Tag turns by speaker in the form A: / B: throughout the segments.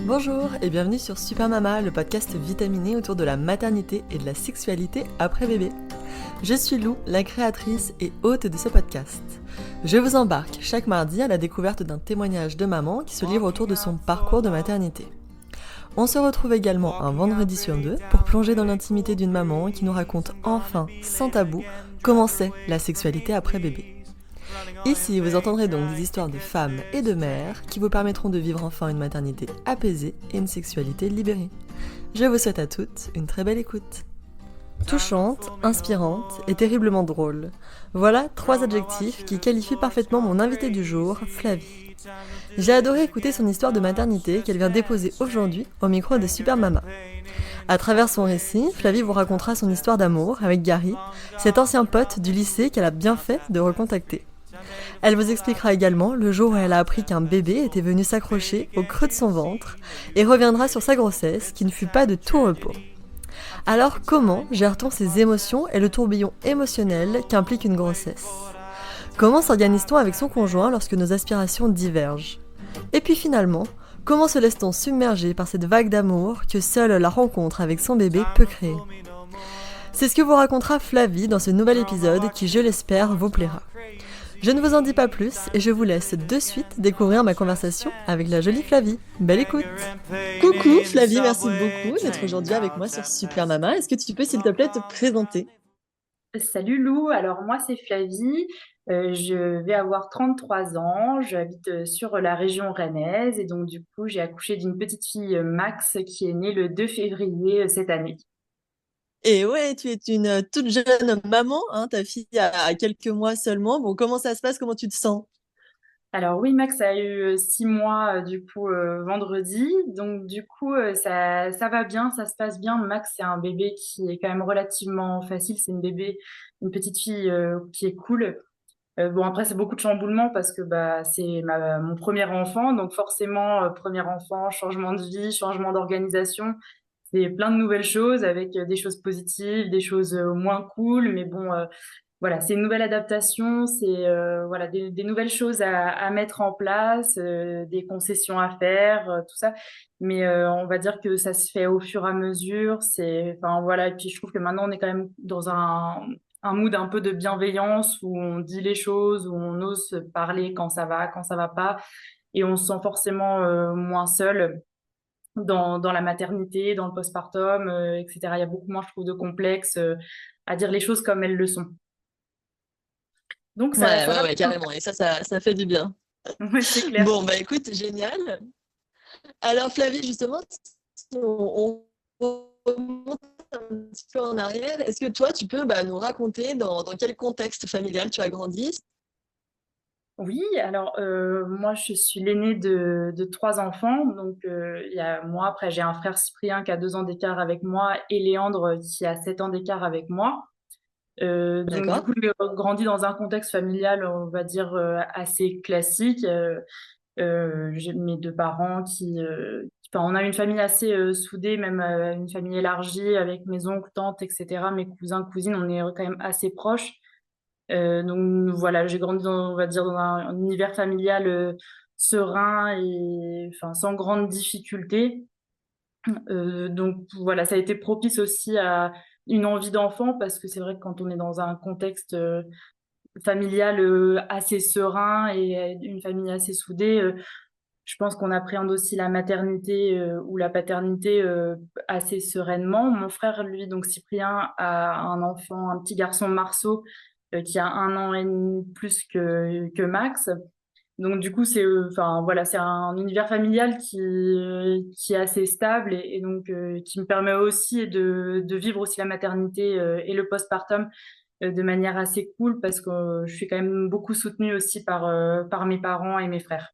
A: Bonjour et bienvenue sur Super Mama, le podcast vitaminé autour de la maternité et de la sexualité après bébé. Je suis Lou, la créatrice et hôte de ce podcast. Je vous embarque chaque mardi à la découverte d'un témoignage de maman qui se livre autour de son parcours de maternité. On se retrouve également un vendredi sur deux pour plonger dans l'intimité d'une maman qui nous raconte enfin, sans tabou, comment c'est la sexualité après bébé. Ici, vous entendrez donc des histoires de femmes et de mères qui vous permettront de vivre enfin une maternité apaisée et une sexualité libérée. Je vous souhaite à toutes une très belle écoute. Touchante, inspirante et terriblement drôle. Voilà 3 adjectifs qui qualifient parfaitement mon invitée du jour, Flavie. J'ai adoré écouter son histoire de maternité qu'elle vient déposer aujourd'hui au micro de Super Mama. À travers son récit, Flavie vous racontera son histoire d'amour avec Gary, cet ancien pote du lycée qu'elle a bien fait de recontacter. Elle vous expliquera également le jour où elle a appris qu'un bébé était venu s'accrocher au creux de son ventre et reviendra sur sa grossesse qui ne fut pas de tout repos. Alors comment gère-t-on ces émotions et le tourbillon émotionnel qu'implique une grossesse ? Comment s'organise-t-on avec son conjoint lorsque nos aspirations divergent ? Et puis finalement, comment se laisse-t-on submerger par cette vague d'amour que seule la rencontre avec son bébé peut créer ? C'est ce que vous racontera Flavie dans ce nouvel épisode qui, je l'espère, vous plaira. Je ne vous en dis pas plus et je vous laisse de suite découvrir ma conversation avec la jolie Flavie. Belle écoute. Coucou Flavie, merci beaucoup d'être aujourd'hui avec moi sur Super Mama. Est-ce que tu peux s'il te plaît te présenter ?
B: Salut Lou, alors moi c'est Flavie, je vais avoir 33 ans, j'habite sur la région rennaise et donc du coup j'ai accouché d'une petite fille Max qui est née le 2 février cette année.
A: Et ouais, tu es une toute jeune maman, hein, ta fille a quelques mois seulement. Bon, comment ça se passe ? Comment tu te sens ?
B: Alors oui, Max a eu 6 mois du coup vendredi, donc du coup ça va bien, ça se passe bien. Max c'est un bébé qui est quand même relativement facile, c'est une petite fille qui est cool. Bon après c'est beaucoup de chamboulements parce que c'est mon premier enfant, donc forcément premier enfant, changement de vie, changement d'organisation, c'est plein de nouvelles choses avec des choses positives, des choses moins cool, mais bon voilà, c'est une nouvelle adaptation, c'est voilà des nouvelles choses à mettre en place, des concessions à faire, tout ça. Mais on va dire que ça se fait au fur et à mesure. C'est, enfin voilà. Et puis je trouve que maintenant on est quand même dans un mood un peu de bienveillance où on dit les choses, où on ose parler quand ça va pas, et on se sent forcément moins seul dans la maternité, dans le postpartum, etc. Il y a beaucoup moins, je trouve, de complexes à dire les choses comme elles le sont. Donc
A: Ouais,
B: ça
A: ouais,
B: va
A: ouais,
B: bien.
A: carrément. Et ça fait du bien.
B: Ouais, c'est clair.
A: Bon, bah écoute, génial. Alors Flavie, justement, si on remonte un petit peu en arrière, est-ce que toi, tu peux nous raconter dans quel contexte familial tu as grandi ?
B: Oui, alors moi je suis l'aînée de 3 enfants. Donc il y a moi, après j'ai un frère Cyprien qui a 2 ans d'écart avec moi et Léandre qui a 7 ans d'écart avec moi. Donc du
A: D'accord.
B: coup j'ai grandi dans un contexte familial, on va dire, assez classique. J'ai mes 2 parents enfin, on a une famille assez soudée, même une famille élargie avec mes oncles, tantes, etc. Mes cousins, cousines, on est quand même assez proches. Donc voilà, j'ai grandi on va dire, dans un univers familial serein et enfin sans grande difficulté. Donc voilà, ça a été propice aussi à une envie d'enfant parce que c'est vrai que quand on est dans un contexte familial assez serein et une famille assez soudée, je pense qu'on appréhende aussi la maternité ou la paternité assez sereinement. Mon frère, lui, donc Cyprien, a un enfant, un petit garçon Marceau, qui a 1 an et demi plus que Max. Donc du coup, enfin voilà, c'est un univers familial qui est assez stable et donc qui me permet aussi de vivre aussi la maternité et le postpartum de manière assez cool parce que je suis quand même beaucoup soutenue aussi par mes parents et mes frères.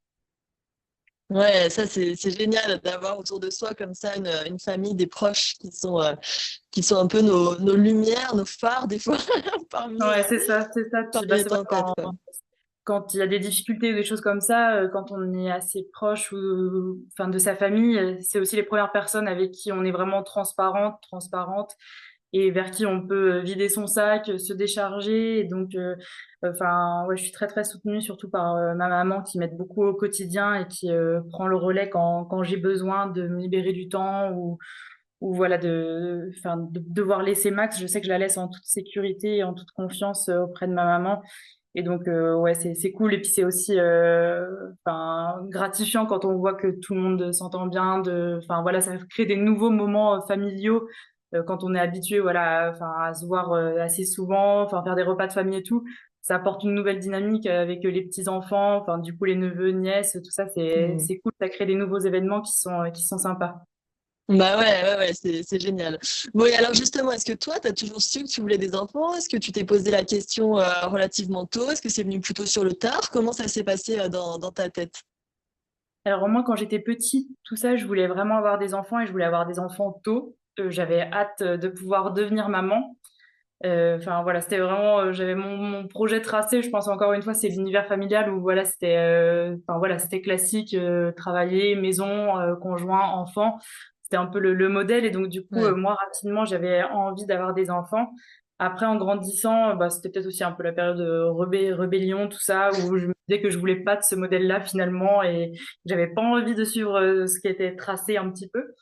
A: Ouais, ça c'est génial d'avoir autour de soi comme ça une famille, des proches qui sont un peu nos lumières, nos phares des fois parmi,
B: Ouais, c'est ça. Puis
A: parmi les
B: c'est vrai
A: tempêtes, quoi.
B: quand il y a des difficultés ou des choses comme ça, quand on est assez proche ou enfin de sa famille, c'est aussi les premières personnes avec qui on est vraiment transparente. et vers qui on peut vider son sac, se décharger. Et donc, enfin, ouais, je suis très très soutenue, surtout par ma maman qui m'aide beaucoup au quotidien et qui prend le relais quand j'ai besoin de me libérer du temps ou voilà enfin, de devoir laisser Max. Je sais que je la laisse en toute sécurité et en toute confiance auprès de ma maman. Et donc, ouais, c'est cool. Et puis, c'est aussi enfin, gratifiant quand on voit que tout le monde s'entend bien. Enfin, voilà, ça crée des nouveaux moments familiaux quand on est habitué, voilà, enfin, à se voir assez souvent, enfin, faire des repas de famille et tout. Ça apporte une nouvelle dynamique avec les petits-enfants, enfin, du coup, les neveux, nièces, tout ça, c'est cool. Ça crée des nouveaux événements qui sont sympas.
A: Bah ouais, c'est génial. Bon, et alors justement, est-ce que toi, tu as toujours su que tu voulais des enfants? Est-ce que tu t'es posé la question relativement tôt? Est-ce que c'est venu plutôt sur le tard? Comment ça s'est passé dans ta tête?
B: Alors moi, quand j'étais petite, tout ça, je voulais vraiment avoir des enfants et je voulais avoir des enfants tôt. J'avais hâte de pouvoir devenir maman. Enfin voilà, c'était vraiment, j'avais mon projet tracé. Je pense encore une fois, c'est l'univers familial où voilà, enfin voilà, c'était classique, travailler, maison, conjoint, enfant. C'était un peu le modèle. Et donc du coup,
A: Ouais.
B: moi rapidement, j'avais envie d'avoir des enfants. Après, en grandissant, bah, c'était peut-être aussi un peu la période de rébellion, tout ça, où je me disais que je voulais pas de ce modèle-là finalement et j'avais pas envie de suivre ce qui était tracé un petit peu.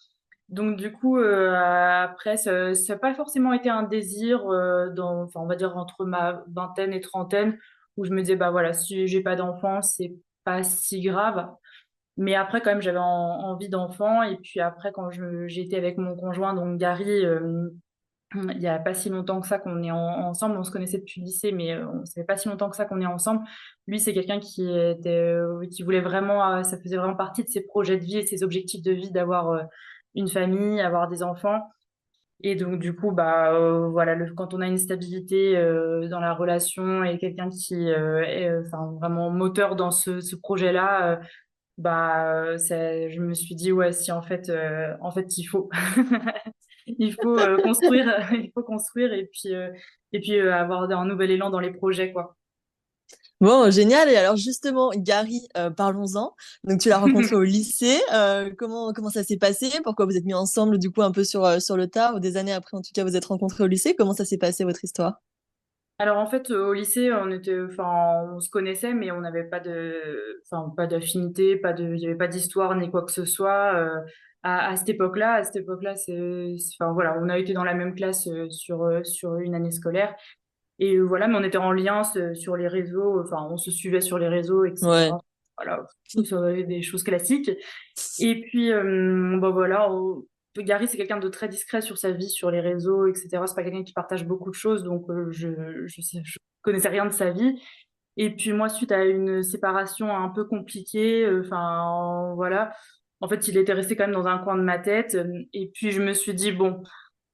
B: Donc du coup, après, ça n'a pas forcément été un désir enfin, on va dire entre ma vingtaine et trentaine, où je me disais, bah voilà, si j'ai pas d'enfant, c'est pas si grave. Mais après, quand même, j'avais envie d'enfant. Et puis après, quand j'ai été avec mon conjoint, donc Gary, il y a pas si longtemps que ça qu'on est ensemble. On se connaissait depuis le lycée, mais ça fait pas si longtemps que ça qu'on est ensemble. Lui, c'est quelqu'un qui voulait vraiment, ça faisait vraiment partie de ses projets de vie et ses objectifs de vie d'avoir une famille, avoir des enfants. Et donc, du coup, bah, voilà, quand on a une stabilité dans la relation et quelqu'un qui est enfin, vraiment moteur dans ce projet-là, bah, je me suis dit, ouais, si en fait, il faut. Il faut construire, il faut construire et puis avoir un nouvel élan dans les projets, quoi.
A: Bon, génial. Et alors justement, Gary, parlons-en. Donc tu l'as rencontré au lycée. Comment ça s'est passé? Pourquoi vous êtes mis ensemble du coup un peu sur le tard ou des années après en tout cas vous êtes rencontrés au lycée? Comment ça s'est passé votre histoire?
B: Alors en fait, au lycée, enfin, on se connaissait, mais on n'avait enfin, pas d'affinité, il n'y avait pas d'histoire ni quoi que ce soit. À cette époque-là, enfin voilà, on a été dans la même classe sur une année scolaire. Et voilà, mais on était en lien sur les réseaux, enfin, on se suivait sur les réseaux,
A: Ouais.
B: etc. Voilà, ça avait des choses classiques. Et puis, bah voilà, Gary, c'est quelqu'un de très discret sur sa vie, sur les réseaux, etc. C'est pas quelqu'un qui partage beaucoup de choses, donc je connaissais rien de sa vie. Et puis moi, suite à une séparation un peu compliquée, enfin voilà, en fait, il était resté quand même dans un coin de ma tête. Et puis je me suis dit, bon,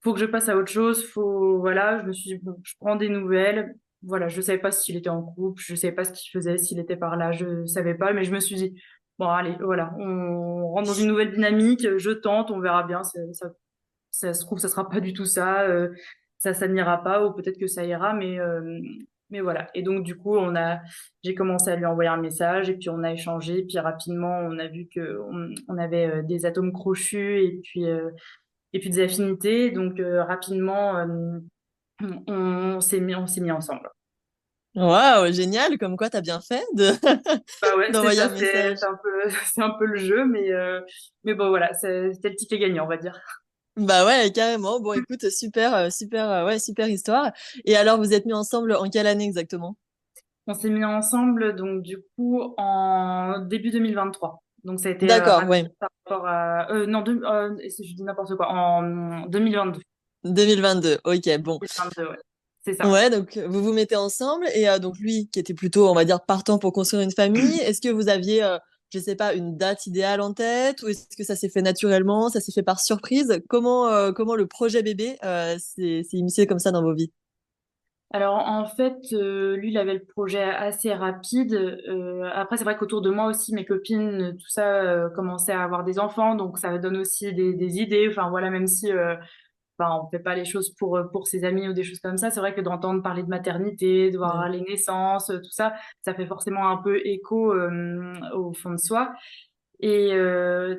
B: faut que je passe à autre chose. Voilà, je me suis dit, bon, je prends des nouvelles. Voilà, je savais pas s'il était en couple, je savais pas ce qu'il faisait, s'il était par là, je savais pas, mais je me suis dit, bon, allez, voilà, on rentre dans une nouvelle dynamique, je tente, on verra bien. Ça se trouve, ça sera pas du tout ça, ça n'ira pas, ou peut-être que ça ira, mais voilà. Et donc, du coup, j'ai commencé à lui envoyer un message, et puis on a échangé, et puis rapidement, on a vu que on avait des atomes crochus, et puis des affinités. Donc, rapidement, on s'est mis ensemble.
A: Waouh, génial. Comme quoi t'as bien fait de
B: Bah ouais, c'est
A: d'envoyer
B: ça,
A: un message.
B: c'est un peu, c'est un peu le jeu, mais bon, voilà, c'était le ticket gagnant, on va dire.
A: Bah ouais, carrément. Bon, écoute, ouais, super histoire. Et alors, vous êtes mis ensemble en quelle année exactement?
B: On s'est mis ensemble, donc du coup, en début 2023. Donc ça a été
A: D'accord,
B: rapide
A: ouais.
B: par rapport à... non, je dis n'importe quoi, en 2022.
A: 2022. Ok, bon.
B: 2022, ouais. C'est ça.
A: Ouais, donc vous vous mettez ensemble et donc lui qui était plutôt, on va dire, partant pour construire une famille, est-ce que vous aviez, je sais pas, une date idéale en tête ou est-ce que ça s'est fait naturellement, ça s'est fait par surprise? Comment le projet bébé s'est immiscé comme ça dans vos vies?
B: Alors en fait, lui, il avait le projet assez rapide. Après, c'est vrai qu'autour de moi aussi, mes copines, tout ça, commençaient à avoir des enfants, donc ça donne aussi des idées. Enfin voilà, même si enfin, on fait pas les choses pour ses amis ou des choses comme ça. C'est vrai que d'entendre parler de maternité, de voir
A: Ouais.
B: les naissances, tout ça, ça fait forcément un peu écho au fond de soi. Et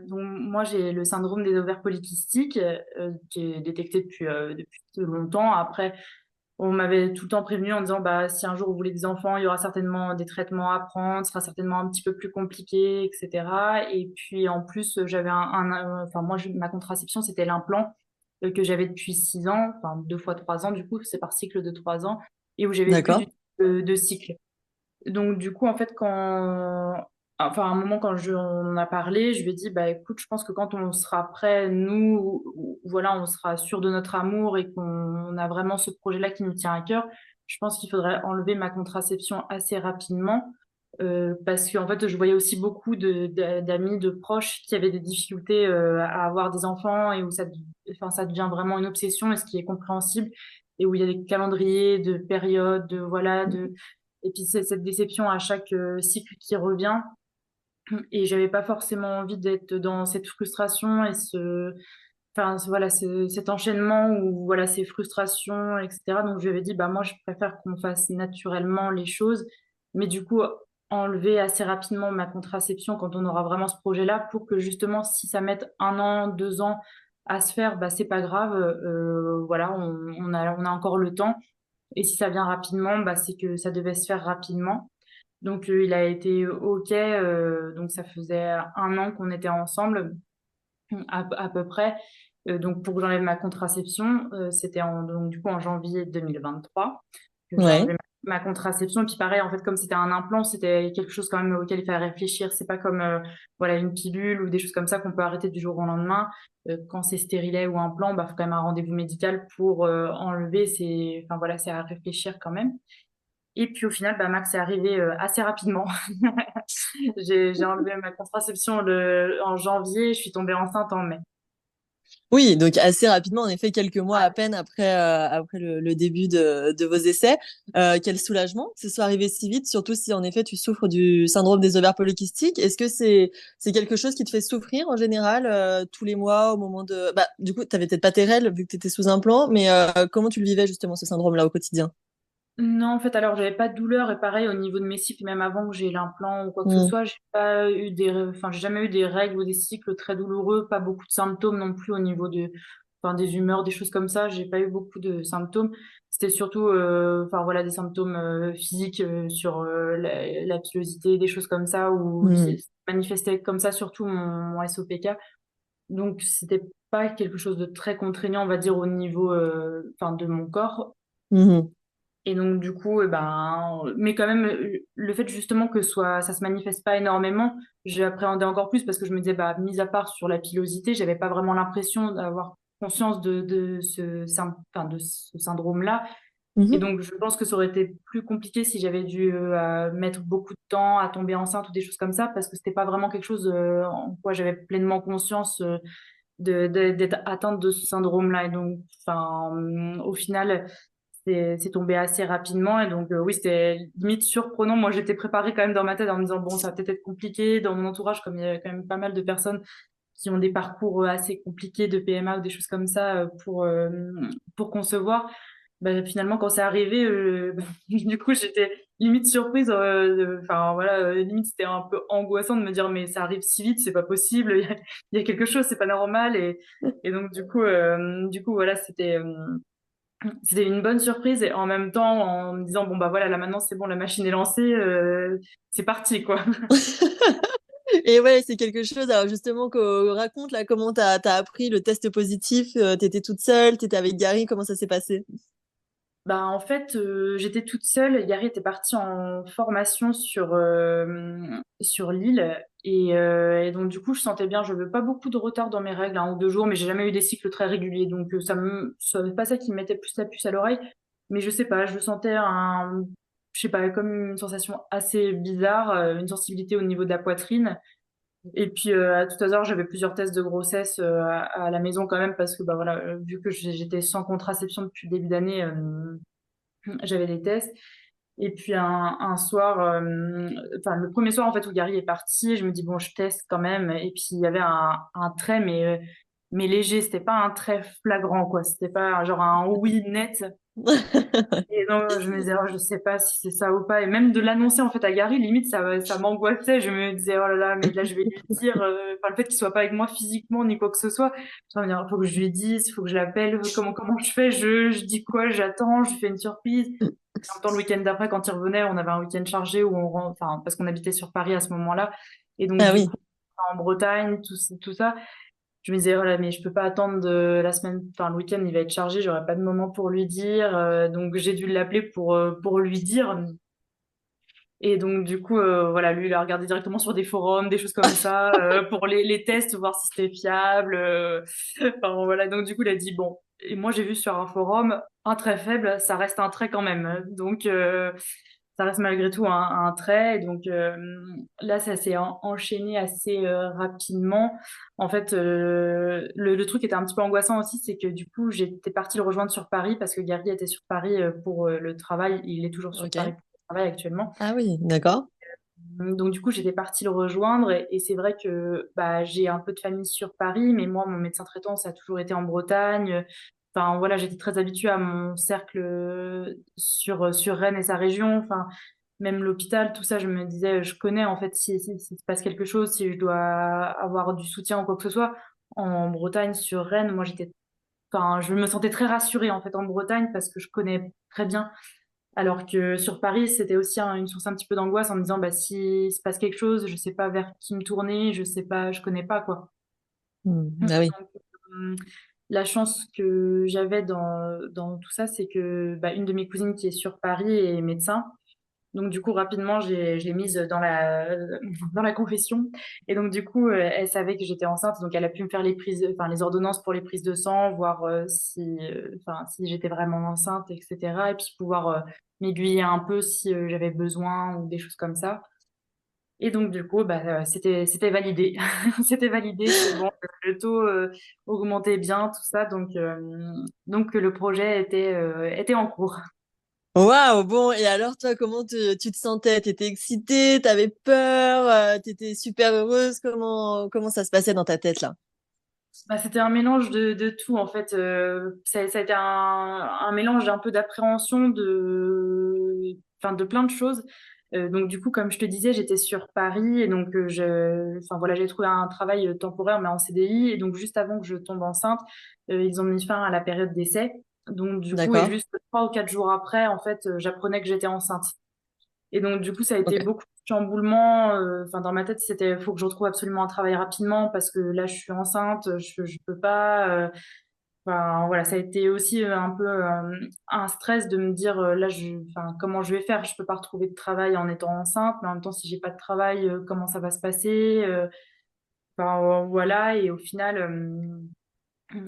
B: donc moi j'ai le syndrome des ovaires polykystiques qui est détecté depuis longtemps. Après, on m'avait tout le temps prévenu en disant bah si un jour vous voulez des enfants, il y aura certainement des traitements à prendre, ce sera certainement un petit peu plus compliqué, etc. Et puis en plus j'avais enfin moi ma contraception c'était l'implant que j'avais depuis 6 ans, enfin 2 fois 3 ans du coup c'est par cycle de 3 ans et où j'avais plus
A: D'accord.
B: de cycle. Donc, du coup, en fait, enfin, à un moment, on en a parlé, je lui ai dit, bah, écoute, je pense que quand on sera prêt, nous, voilà, on sera sûr de notre amour et qu'on a vraiment ce projet-là qui nous tient à cœur, je pense qu'il faudrait enlever ma contraception assez rapidement. Parce qu'en fait, je voyais aussi beaucoup d'amis, de proches qui avaient des difficultés à avoir des enfants et où enfin, ça devient vraiment une obsession et ce qui est compréhensible et où il y a des calendriers de périodes, voilà, et puis c'est cette déception à chaque cycle qui revient. Et j'avais pas forcément envie d'être dans cette frustration et enfin voilà, cet enchaînement où voilà ces frustrations, etc. Donc je lui avais dit bah moi je préfère qu'on fasse naturellement les choses, mais du coup enlever assez rapidement ma contraception quand on aura vraiment ce projet-là pour que justement si ça met 1 an, 2 ans à se faire, bah c'est pas grave, voilà, on a encore le temps. Et si ça vient rapidement, bah, c'est que ça devait se faire rapidement. Donc, il a été OK. Donc, ça faisait 1 an qu'on était ensemble, à peu près. Donc, pour que j'enlève ma contraception, c'était donc, du coup en janvier 2023 que j'ai enlevé
A: Ouais.
B: ma contraception. Et puis, pareil, en fait, comme c'était un implant, c'était quelque chose quand même auquel il fallait réfléchir. C'est pas comme voilà, une pilule ou des choses comme ça qu'on peut arrêter du jour au lendemain. Quand c'est stérilet ou implant, bah, faut quand même un rendez-vous médical pour enlever. Enfin, voilà, c'est à réfléchir quand même. Et puis au final, bah, Max est arrivé assez rapidement. J'ai enlevé ma contraception en janvier, je suis tombée enceinte en mai.
A: Oui, donc assez rapidement, en effet, quelques mois à peine après le début de vos essais. Quel soulagement que ce soit arrivé si vite, surtout si en effet tu souffres du syndrome des ovaires polykystiques. Est-ce que c'est quelque chose qui te fait souffrir en général tous les mois au moment de... Bah, du coup, tu n'avais peut-être pas tes règles vu que tu étais sous implant, mais comment tu le vivais justement ce syndrome-là au quotidien?
B: Non, en fait, alors j'avais pas de douleur et pareil au niveau de mes cycles, même avant que j'ai l'implant ou quoi que ce
A: Hmm.
B: soit, enfin, j'ai jamais eu des règles ou des cycles très douloureux, pas beaucoup de symptômes non plus au niveau enfin, des humeurs, des choses comme ça. J'ai pas eu beaucoup de symptômes. C'était surtout, enfin voilà, des symptômes physiques sur la pilosité, des choses comme ça où
A: Hmm.
B: c'est manifesté comme ça, surtout mon SOPK. Donc c'était pas quelque chose de très contraignant, on va dire au niveau, enfin, de mon corps.
A: Mhm.
B: Et donc, du coup, mais quand même, le fait justement ça se manifeste pas énormément, j'ai appréhendé encore plus parce que je me disais, bah, mis à part sur la pilosité, j'avais pas vraiment l'impression d'avoir conscience enfin, de ce syndrome-là. Et
A: Mhm.
B: donc, je pense que ça aurait été plus compliqué si j'avais dû mettre beaucoup de temps à tomber enceinte ou des choses comme ça parce que c'était pas vraiment quelque chose en quoi j'avais pleinement conscience d'être atteinte de ce syndrome-là. Et donc, enfin, au final, c'est tombé assez rapidement. Et donc, oui, c'était limite surprenant. Moi, j'étais préparée quand même dans ma tête en me disant, bon, ça va peut-être être compliqué. Dans mon entourage, comme il y a quand même pas mal de personnes qui ont des parcours assez compliqués de PMA ou des choses comme ça pour concevoir. Bah, finalement, quand c'est arrivé, du coup, j'étais limite surprise. Enfin, voilà, limite, c'était un peu angoissant de me dire, mais ça arrive si vite, c'est pas possible. Il y a quelque chose, c'est pas normal. Et donc, du coup, voilà, c'était une bonne surprise et en même temps en me disant bon bah voilà là maintenant c'est bon la machine est lancée c'est parti quoi.
A: Et ouais, c'est quelque chose, alors justement, qu'on raconte là, comment t'as appris le test positif, t'étais toute seule, t'étais avec Gary, comment ça s'est passé?
B: Bah en fait j'étais toute seule, Gary était parti en formation sur Lille et donc du coup je sentais bien je veux pas beaucoup de retard dans mes règles 1 ou 2 jours mais j'ai jamais eu des cycles très réguliers donc c'est pas ça qui me mettait plus la puce à l'oreille mais je sais pas je sentais je sais pas comme une sensation assez bizarre une sensibilité au niveau de la poitrine. Et puis à tout hasard, j'avais plusieurs tests de grossesse à la maison quand même parce que bah voilà, vu que j'étais sans contraception depuis le début d'année, j'avais des tests. Et puis un soir, enfin le premier soir en fait où Gary est parti, je me dis bon, je teste quand même. Et puis il y avait un trait mais léger, c'était pas un trait flagrant quoi, c'était pas genre un oui net. Et donc, je me disais, oh, je sais pas si c'est ça ou pas. Et même de l'annoncer, en fait, à Gary, limite, ça m'angoissait. Je me disais, oh là là, mais là, je vais lui dire, enfin, le fait qu'il soit pas avec moi physiquement, ni quoi que ce soit. Je me dire, faut que je lui dise, faut que je l'appelle, comment je fais, je dis quoi, j'attends, je fais une surprise. En même temps, le week-end d'après, quand il revenait, on avait un week-end chargé où enfin, parce qu'on habitait sur Paris à ce moment-là. Et donc,
A: Ah
B: du
A: oui.
B: coup, en Bretagne, tout ça. Je me disais, voilà, mais je peux pas attendre de la semaine, enfin, le week-end, il va être chargé, j'aurai pas de moment pour lui dire. Donc, j'ai dû l'appeler pour lui dire. Et donc, du coup, voilà, lui, il a regardé directement sur des forums, des choses comme ça, pour les tests, voir si c'était fiable. Enfin, voilà. Donc, du coup, il a dit, bon. Et moi, j'ai vu sur un forum, un trait faible, ça reste un trait quand même. Donc, ça reste malgré tout un trait. Et donc, là, ça s'est enchaîné assez rapidement. En fait, le truc qui était un petit peu angoissant aussi, c'est que du coup, j'étais partie le rejoindre sur Paris parce que Gary était sur Paris pour le travail. Il est toujours sur Paris
A: Ok.
B: pour le travail actuellement.
A: Ah oui, d'accord.
B: Donc du coup, j'étais partie le rejoindre et c'est vrai que bah, j'ai un peu de famille sur Paris, mais moi, mon médecin traitant, ça a toujours été en Bretagne. Enfin voilà, j'étais très habituée à mon cercle sur Rennes et sa région. Enfin, même l'hôpital, tout ça, je me disais, je connais en fait si se passe quelque chose, si je dois avoir du soutien ou quoi que ce soit. En Bretagne, sur Rennes, moi enfin, je me sentais très rassurée en fait en Bretagne parce que je connais très bien. Alors que sur Paris, c'était aussi une source un petit peu d'angoisse en me disant, bah, s'il se passe quelque chose, je sais pas vers qui me tourner, je sais pas, je connais pas, quoi.
A: Ah oui.
B: Donc, la chance que j'avais dans tout ça, c'est que bah, une de mes cousines qui est sur Paris est médecin. Donc, du coup, rapidement, je l'ai mise dans la confession. Et donc, du coup, elle savait que j'étais enceinte. Donc, elle a pu me faire enfin, les ordonnances pour les prises de sang, voir enfin, si j'étais vraiment enceinte, etc. Et puis, pouvoir m'aiguiller un peu si j'avais besoin ou des choses comme ça. Et donc, du coup, bah, c'était validé. C'était validé, c'est bon. Le taux augmentait bien, tout ça. Donc le projet était en cours.
A: Waouh, bon, et alors toi, comment tu te sentais? T'étais excitée, t'avais peur, t'étais super heureuse, comment ça se passait dans ta tête là?
B: Bah, c'était un mélange de tout, en fait. Ça a été un mélange un peu d'appréhension, enfin, de plein de choses. Donc, du coup, comme je te disais, j'étais sur Paris et donc, enfin, voilà, j'ai trouvé un travail temporaire, mais en CDI. Et donc, juste avant que je tombe enceinte, ils ont mis fin à la période d'essai. Donc, du coup, et
A: D'accord.
B: juste 3 ou 4 jours après, en fait, j'apprenais que j'étais enceinte. Et donc, du coup, ça a été
A: Ok.
B: beaucoup de chamboulement. Enfin, dans ma tête, c'était, faut que je retrouve absolument un travail rapidement parce que là, je suis enceinte, je peux pas. Enfin, voilà, ça a été aussi un peu un stress de me dire, là, enfin, comment je vais faire? Je peux pas retrouver de travail en étant enceinte, mais en même temps, si j'ai pas de travail, comment ça va se passer? Enfin, voilà. Et au final,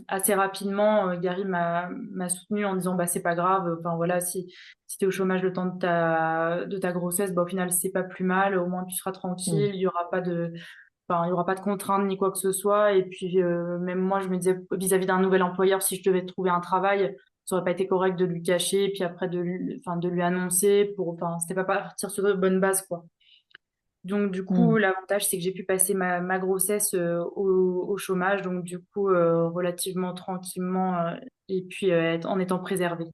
B: assez rapidement, Gary m'a soutenue en disant bah c'est pas grave, enfin voilà, si t'es au chômage le temps de ta grossesse, bah au final c'est pas plus mal, au moins tu seras
A: Hmm.
B: tranquille, il y aura pas de contraintes ni quoi que ce soit. Et puis même moi je me disais vis-à-vis d'un nouvel employeur, si je devais trouver un travail, ça aurait pas été correct de lui cacher, et puis après enfin de lui annoncer enfin c'était pas partir sur de bonnes bases quoi. Donc, du coup,
A: Hmm.
B: l'avantage, c'est que j'ai pu passer ma grossesse au chômage, donc du coup, relativement tranquillement, et puis en étant préservée.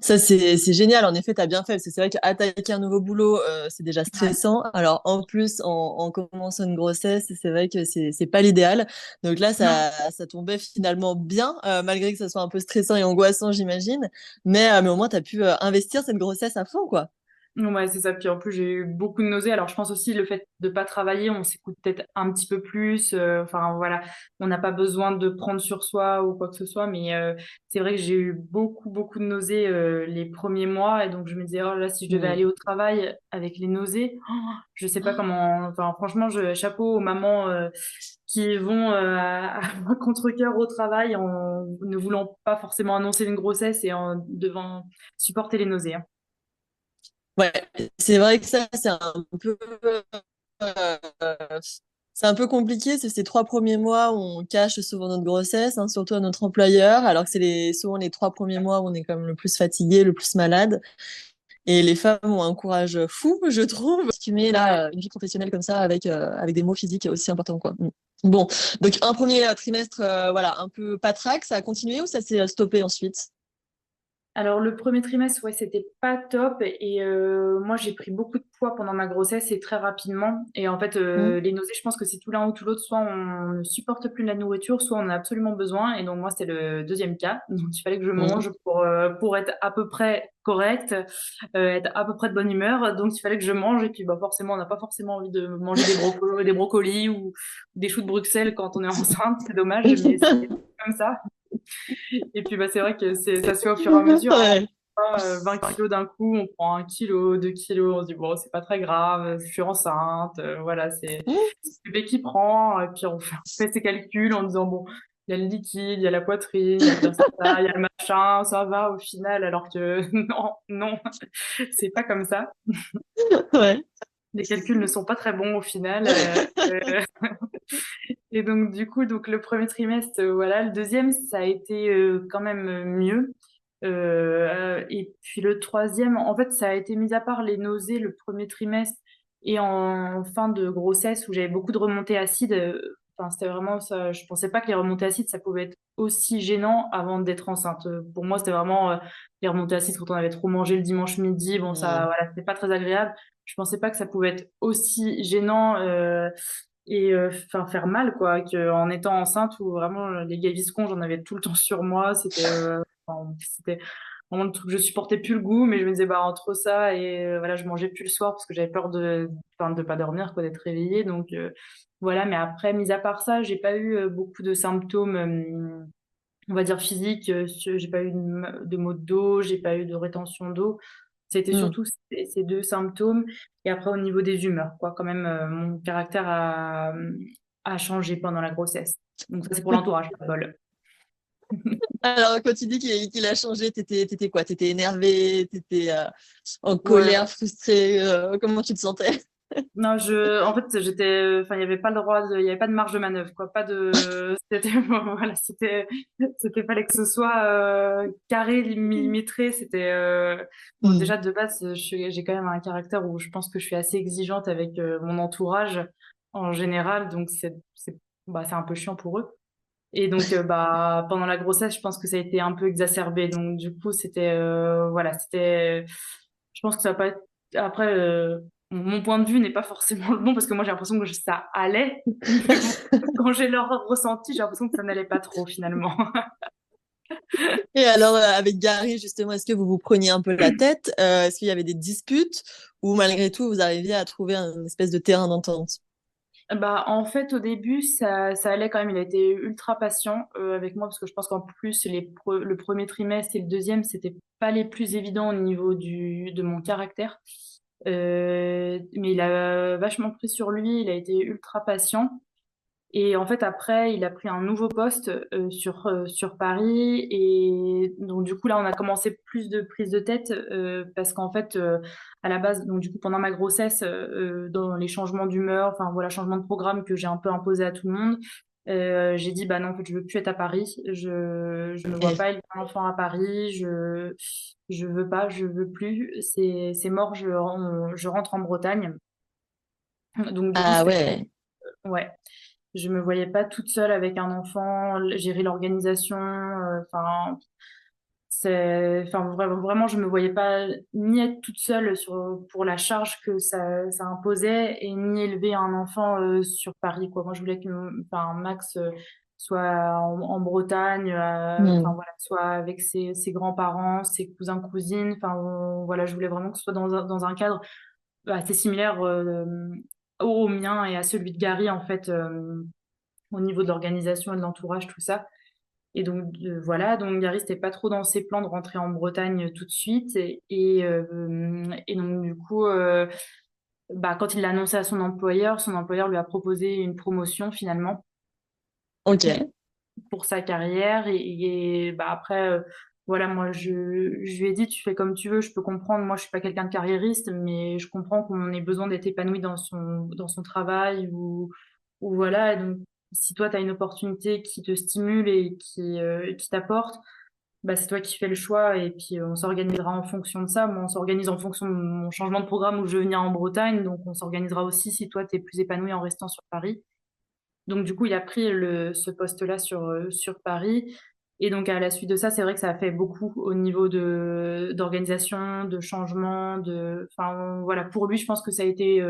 A: Ça, c'est génial. En effet, tu as bien fait. Parce que c'est vrai qu'attaquer un nouveau boulot, c'est déjà
B: Ouais.
A: stressant. Alors, en plus, en commençant une grossesse, c'est vrai que c'est pas l'idéal. Donc là,
B: Non.
A: ça tombait finalement bien, malgré que ça soit un peu stressant et angoissant, j'imagine. Mais au moins, tu as pu investir cette grossesse à fond, quoi.
B: Ouais, c'est ça. Puis en plus, j'ai eu beaucoup de nausées. Alors, je pense aussi le fait de pas travailler, on s'écoute peut-être un petit peu plus. Enfin, voilà, on n'a pas besoin de prendre sur soi ou quoi que ce soit. Mais c'est vrai que j'ai eu beaucoup de nausées les premiers mois. Et donc, je me disais, oh là, si je devais
A: Hmm.
B: aller au travail avec les nausées, je sais pas comment. Enfin, franchement, chapeau aux mamans qui vont à contre-cœur au travail en ne voulant pas forcément annoncer une grossesse et en devant supporter les nausées, hein.
A: Ouais, c'est vrai que ça, euh, c'est un peu compliqué. C'est ces 3 premiers mois où on cache souvent notre grossesse, hein, surtout à notre employeur, alors que souvent les 3 premiers mois où on est comme le plus fatigué, le plus malade. Et les femmes ont un courage fou, je trouve. Tu mets
B: Ouais.
A: là une vie professionnelle comme ça avec des mots physiques aussi importants, quoi. Mm. Bon, donc un premier trimestre, voilà, un peu patraque, ça a continué ou ça s'est stoppé ensuite?
B: Alors le premier trimestre, ouais, c'était pas top et moi j'ai pris beaucoup de poids pendant ma grossesse et très rapidement. Et en fait,
A: Mm.
B: les nausées, je pense que c'est tout l'un ou tout l'autre. Soit on ne supporte plus la nourriture, soit on en a absolument besoin. Et donc moi, c'était le deuxième cas. Donc il fallait que je
A: Mm.
B: mange pour être à peu près correcte, être à peu près de bonne humeur. Donc il fallait que je mange. Et puis bah forcément, on n'a pas forcément envie de manger des brocolis ou des choux de Bruxelles quand on est enceinte. C'est dommage, mais c'est comme ça. Et puis bah, c'est vrai que ça se fait au fur et à mesure, hein.
A: Ouais.
B: 20 kilos d'un coup, on prend 1 kilo, 2 kilos, on se dit bon, c'est pas très grave, je suis enceinte, voilà,
A: Mm.
B: c'est le bébé qui prend, et puis on fait ses calculs en disant bon, il y a le liquide, il y a la poitrine, il y a le placenta, il y a le machin, ça va au final, alors que non, non, c'est pas comme ça.
A: Ouais.
B: Les calculs ne sont pas très bons au final. Et donc, du coup, donc, le premier trimestre, voilà. Le deuxième, ça a été quand même mieux. Et puis le troisième, en fait, ça a été mis à part les nausées le premier trimestre et en fin de grossesse où j'avais beaucoup de remontées acides. Enfin, c'était vraiment ça. Je pensais pas que les remontées acides, ça pouvait être aussi gênant avant d'être enceinte. Pour moi, c'était vraiment les remontées acides quand on avait trop mangé le dimanche midi. Bon, ça,
A: Mm.
B: voilà, c'était pas très agréable. Je pensais pas que ça pouvait être aussi gênant. Et enfin faire mal quoi que en étant enceinte où vraiment les gaviscons j'en avais tout le temps sur moi, c'était vraiment le truc, je supportais plus le goût, mais je me disais bah entre ça et voilà, je mangeais plus le soir parce que j'avais peur de pas dormir quoi, d'être réveillée. Donc voilà, mais après mis à part ça j'ai pas eu beaucoup de symptômes on va dire physiques. J'ai pas eu de maux de dos, j'ai pas eu de rétention d'eau. C'était
A: Mm.
B: surtout ces deux symptômes. Et après, au niveau des humeurs, quoi, quand même, mon caractère a changé pendant la grossesse. Donc, ça, c'est pour l'entourage, pas bol.
A: Alors, quand tu dis qu'il a changé, t'étais quoi? T'étais énervé, t'étais en
B: Ouais.
A: colère, frustré, comment tu te sentais?
B: Non, en fait, enfin, il n'y avait pas le droit il y avait pas de marge de manœuvre, quoi. Pas de, c'était, voilà, fallait que ce soit carré, millimétré. Bon,
A: Mm.
B: déjà de base, j'ai quand même un caractère où je pense que je suis assez exigeante avec mon entourage en général, donc c'est un peu chiant pour eux. Et donc, bah, pendant la grossesse, je pense que ça a été un peu exacerbé. Donc, du coup, voilà, je pense que ça va pas être, après, mon point de vue n'est pas forcément le bon parce que moi, j'ai l'impression que ça allait. Mais bon, quand j'ai leur ressenti, j'ai l'impression que ça n'allait pas trop finalement.
A: Et alors, avec Gary, justement, est-ce que vous vous preniez un peu la tête? Est-ce qu'il y avait des disputes ou malgré tout, vous arriviez à trouver une espèce de terrain d'entente?
B: Bah, en fait, au début, ça allait quand même. Il a été ultra patient avec moi parce que je pense qu'en plus, le premier trimestre et le deuxième, c'était pas les plus évidents au niveau de mon caractère. Mais il a vachement pris sur lui. Il a été ultra patient. Et en fait, après, il a pris un nouveau poste sur Paris. Et donc, du coup, là, on a commencé plus de prise de tête parce qu'en fait, à la base, donc, du coup, pendant ma grossesse, dans les changements d'humeur, enfin, voilà, changement de programme que j'ai un peu imposé à tout le monde, j'ai dit, bah non, en fait, je veux plus être à Paris. Je me vois
A: Ok.
B: pas élever un enfant à Paris. Je veux pas, je veux plus. C'est mort, je rentre en Bretagne. Donc, du coup,
A: Ah
B: c'était,
A: ouais.
B: ouais. Je me voyais pas toute seule avec un enfant, gérer l'organisation. Enfin, vraiment, je me voyais pas ni être toute seule pour la charge que ça imposait et ni élever un enfant sur Paris, quoi. Moi, je voulais que, enfin, Max soit en Bretagne, enfin
A: Hmm.
B: voilà, soit avec ses grands-parents, ses cousins, cousines. Enfin, voilà, je voulais vraiment que ce soit dans un cadre assez similaire au mien et à celui de Gary, en fait. Au niveau de l'organisation et de l'entourage, tout ça. Et donc voilà, donc Gary n'était pas trop dans ses plans de rentrer en Bretagne tout de suite. Et donc du coup, bah, quand il l'a annoncé à son employeur lui a proposé une promotion finalement
A: Ok.
B: pour sa carrière. Bah, après, voilà, moi je lui ai dit, tu fais comme tu veux, je peux comprendre. Moi, je suis pas quelqu'un de carriériste, mais je comprends qu'on ait besoin d'être épanoui dans son travail ou voilà. Et donc, si toi, tu as une opportunité qui te stimule et qui t'apporte, bah, c'est toi qui fais le choix et puis on s'organisera en fonction de ça. Moi, on s'organise en fonction de mon changement de programme où je veux venir en Bretagne. Donc, on s'organisera aussi si toi, tu es plus épanoui en restant sur Paris. Donc, du coup, il a pris ce poste-là sur Paris. Et donc, à la suite de ça, c'est vrai que ça a fait beaucoup au niveau d'organisation, de changement, enfin, voilà. Pour lui, je pense que ça a été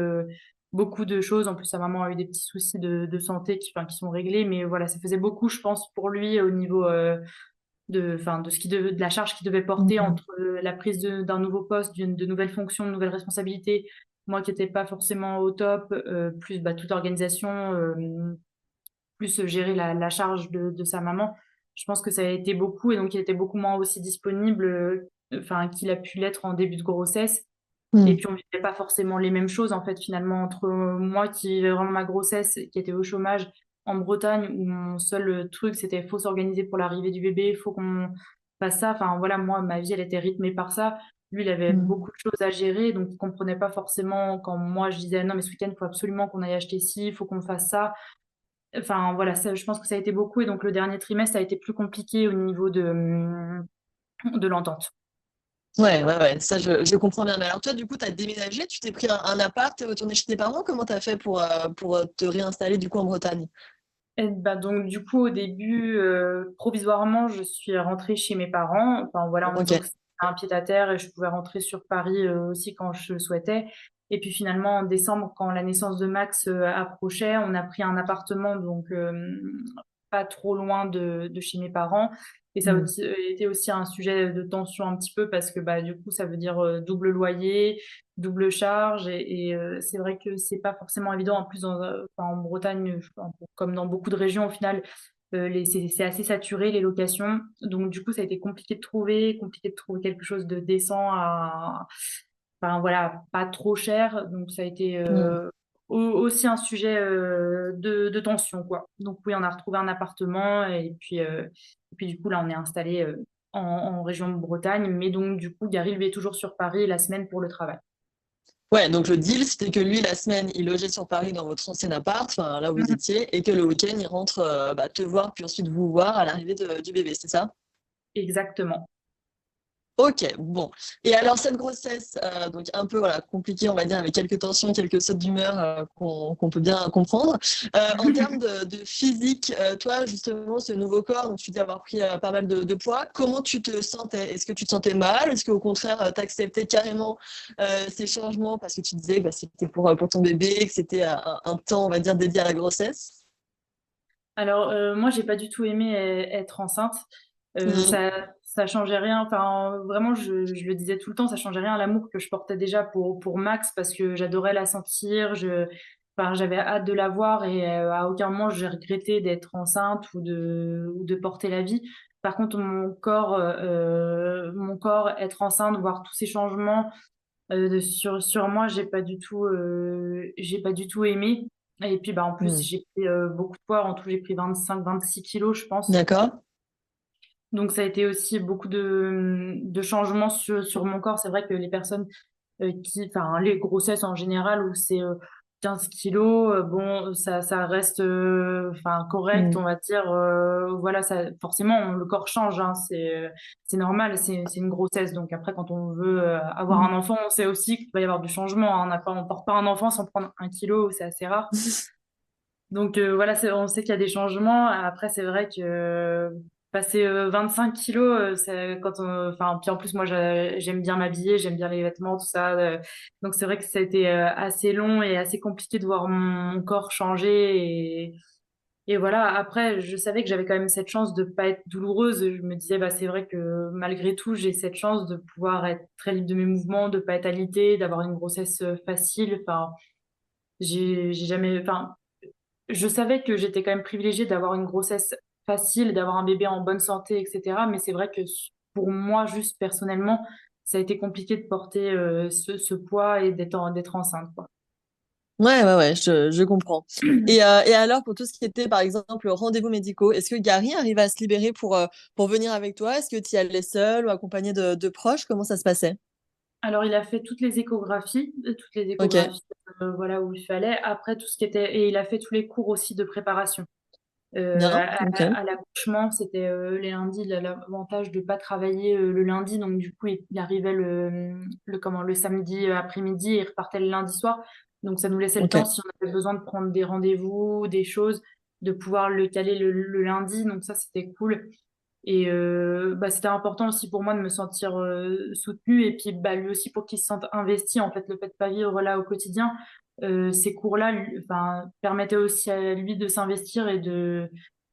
B: beaucoup de choses. En plus, sa maman a eu des petits soucis de santé enfin, qui sont réglés. Mais voilà, ça faisait beaucoup, je pense, pour lui au niveau enfin, de la charge qu'il devait porter
A: Mhm.
B: entre la prise d'un nouveau poste, de nouvelles fonctions, de nouvelles responsabilités. Moi qui n'étais pas forcément au top, plus toute l'organisation, plus gérer la charge de sa maman. Je pense que ça a été beaucoup et donc il était beaucoup moins aussi disponible, enfin, qu'il a pu l'être en début de grossesse. Et
A: Mhm.
B: puis on vivait pas forcément les mêmes choses en fait finalement entre moi qui vivais vraiment ma grossesse, qui était au chômage en Bretagne où mon seul truc c'était faut s'organiser pour l'arrivée du bébé, faut qu'on fasse ça. Enfin voilà, moi ma vie elle était rythmée par ça. Lui il avait
A: Mhm.
B: beaucoup de choses à gérer donc il comprenait pas forcément quand moi je disais non mais ce week-end il faut absolument qu'on aille acheter ci, il faut qu'on fasse ça. Enfin voilà, ça, je pense que ça a été beaucoup et donc le dernier trimestre a été plus compliqué au niveau de l'entente.
A: Ouais, ça je comprends bien. Mais alors toi, du coup, tu as déménagé, tu t'es pris un appart, t'es retourné chez tes parents, comment tu as fait pour te réinstaller du coup en Bretagne?
B: Et bah donc du coup au début provisoirement je suis rentrée chez mes parents enfin voilà en me
A: Ok.
B: disant que c'était un pied-à-terre et je pouvais rentrer sur Paris aussi quand je le souhaitais et puis finalement en décembre quand la naissance de Max approchait on a pris un appartement donc pas trop loin de chez mes parents et ça a
A: Mhm.
B: été aussi un sujet de tension un petit peu parce que bah du coup ça veut dire double loyer double charge c'est vrai que c'est pas forcément évident en plus enfin, en Bretagne comme dans beaucoup de régions au final c'est assez saturé les locations donc du coup ça a été compliqué de trouver quelque chose de décent enfin voilà pas trop cher donc ça a été
A: Mhm.
B: aussi un sujet de tension quoi donc oui on a retrouvé un appartement et puis du coup là on est installé en région de Bretagne mais donc du coup Gary lui est toujours sur Paris la semaine pour le travail.
A: Ouais, donc le deal, c'était que lui, la semaine, il logeait sur Paris dans votre ancien appart, enfin là où vous
B: Mhm.
A: étiez, et que le week-end, il rentre te voir, puis ensuite vous voir à l'arrivée du bébé, c'est ça?
B: Exactement.
A: Ok, bon. Et alors cette grossesse, donc un peu voilà, compliquée, on va dire, avec quelques tensions, quelques sautes d'humeur qu'on peut bien comprendre. En termes de physique, toi, justement, ce nouveau corps, donc tu dis avoir pris pas mal de poids, comment tu te sentais? Est-ce que tu te sentais mal? Est-ce qu'au contraire, tu acceptais carrément ces changements parce que tu disais que bah, c'était pour ton bébé, que c'était un temps, on va dire, dédié à la grossesse?
B: Alors, moi, j'ai pas du tout aimé être enceinte.
A: Mhm.
B: Ça changeait rien. Enfin, vraiment, je le disais tout le temps, ça changeait rien à l'amour que je portais déjà pour Max parce que j'adorais la sentir. Enfin, j'avais hâte de la voir et à aucun moment j'ai regretté d'être enceinte ou de porter la vie. Par contre, mon corps, être enceinte, voir tous ces changements, sur moi, j'ai pas du tout aimé. Et puis, bah, en plus,
A: Mhm.
B: j'ai pris beaucoup de poids. En tout, j'ai pris 25-26 kilos, je pense.
A: D'accord?
B: Donc, ça a été aussi beaucoup de changements sur mon corps. C'est vrai que les personnes enfin, les grossesses en général, où c'est 15 kilos, bon, ça reste enfin, correct, on
A: Mhm.
B: va dire. Voilà, ça, forcément, le corps change, hein, c'est normal, c'est une grossesse. Donc après, quand on veut avoir un enfant, on sait aussi qu'il va y avoir du changement, hein. On porte pas un enfant sans prendre 1 kilo, c'est assez rare. Donc voilà, on sait qu'il y a des changements. Après, c'est vrai que passer 25 kilos, enfin, puis en plus, moi, j'aime bien m'habiller, j'aime bien les vêtements, tout ça. Donc c'est vrai que ça a été assez long et assez compliqué de voir mon corps changer. Et voilà, après, je savais que j'avais quand même cette chance de pas être douloureuse. Je me disais, bah, c'est vrai que malgré tout, j'ai cette chance de pouvoir être très libre de mes mouvements, de pas être alitée, d'avoir une grossesse facile. Enfin, j'ai jamais, enfin, je savais que j'étais quand même privilégiée d'avoir une grossesse facile, d'avoir un bébé en bonne santé, etc. Mais c'est vrai que pour moi, juste personnellement, ça a été compliqué de porter ce poids et d'être enceinte, quoi.
A: Ouais, je comprends. Et alors, pour tout ce qui était, par exemple, rendez-vous médicaux, est-ce que Gary arrive à se libérer pour venir avec toi? Est-ce que tu y allais seul ou accompagné de proches? Comment ça se passait?
B: Alors, il a fait toutes les
A: Ok,
B: échographies, voilà où il fallait. Après, tout ce qui était, et il a fait tous les cours aussi de préparation.
A: bien, ok,
B: À l'accouchement, c'était les lundis. Il a l'avantage de pas travailler le lundi, donc du coup, il arrivait le samedi après-midi et il repartait le lundi soir. Donc ça nous laissait le
A: ok.
B: temps, si on avait besoin de prendre des rendez-vous, des choses, de pouvoir le caler le lundi. Donc ça, c'était cool. Et c'était important aussi pour moi de me sentir soutenue et puis lui aussi pour qu'il se sente investi. En fait, le fait de pas vivre là au quotidien, ces cours-là permettaient aussi à lui de s'investir et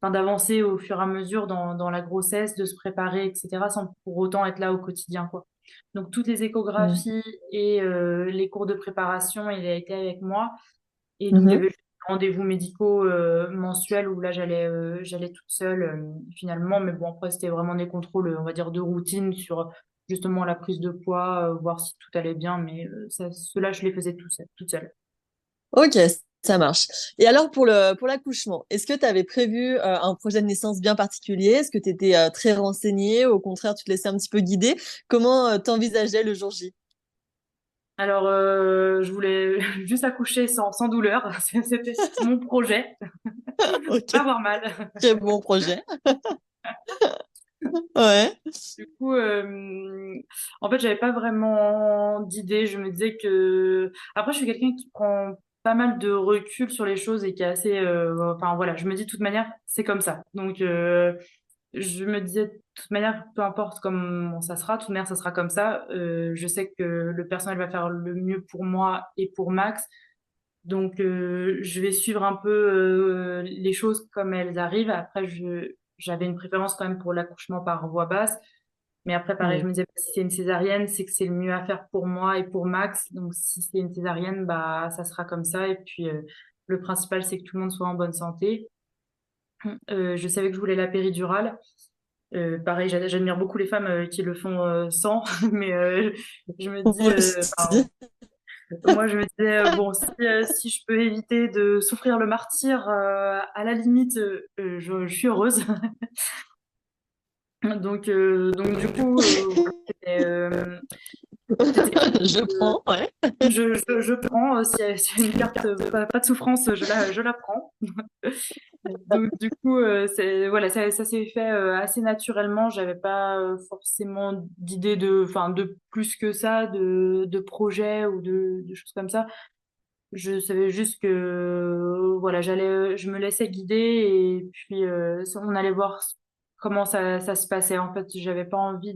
B: d'avancer au fur et à mesure dans la grossesse, de se préparer, etc., sans pour autant être là au quotidien, quoi. Donc toutes les
A: Mm.
B: échographies et les cours de préparation, il a été avec moi. Et donc, il y
A: Mhm.
B: avait juste des rendez-vous médicaux mensuels où là, j'allais toute seule finalement. Mais bon, après, c'était vraiment des contrôles, on va dire, de routine sur justement la prise de poids, voir si tout allait bien. Mais ceux-là, je les faisais toute seule.
A: Ok, ça marche. Et alors pour l'accouchement, est-ce que tu avais prévu un projet de naissance bien particulier? Est-ce que tu étais très renseignée? Au contraire, tu te laissais un petit peu guider? Comment t'envisageais le jour J?
B: Alors, je voulais juste accoucher sans douleur. C'était mon projet.
A: Ok,
B: Pas avoir mal.
A: très bon projet. Ouais.
B: Du coup, en fait, j'avais pas vraiment d'idée. Je me disais que après, je suis quelqu'un qui prend pas mal de recul sur les choses et qui est assez, enfin voilà, je me dis de toute manière, c'est comme ça. Donc, je me disais de toute manière, peu importe comment ça sera, de toute manière, ça sera comme ça. Je sais que le personnel va faire le mieux pour moi et pour Max. Donc, je vais suivre un peu les choses comme elles arrivent. Après, j'avais une préférence quand même pour l'accouchement par voie basse. Mais après, pareil, je
A: Mm.
B: me disais, si c'est une césarienne, c'est que c'est le mieux à faire pour moi et pour Max. Donc, si c'est une césarienne, bah, ça sera comme ça. Et puis, le principal, c'est que tout le monde soit en bonne santé. Je savais que je voulais la péridurale. Pareil, j'admire beaucoup les femmes qui le font sans. Mais je me dis,
A: Moi aussi.
B: moi, je me disais, bon, si je peux éviter de souffrir le martyr, à la limite, je suis heureuse. Donc du coup, voilà, c'était
A: Je
B: euh,
A: prends, ouais.
B: je prends, s'il y a une carte pas de souffrance, je la prends. Donc du coup, voilà, ça s'est fait assez naturellement. J'avais pas forcément d'idée enfin, de plus que ça, de projet ou de choses comme ça. Je savais juste que voilà, je me laissais guider et puis on allait voir comment ça se passait. En fait, j'avais pas envie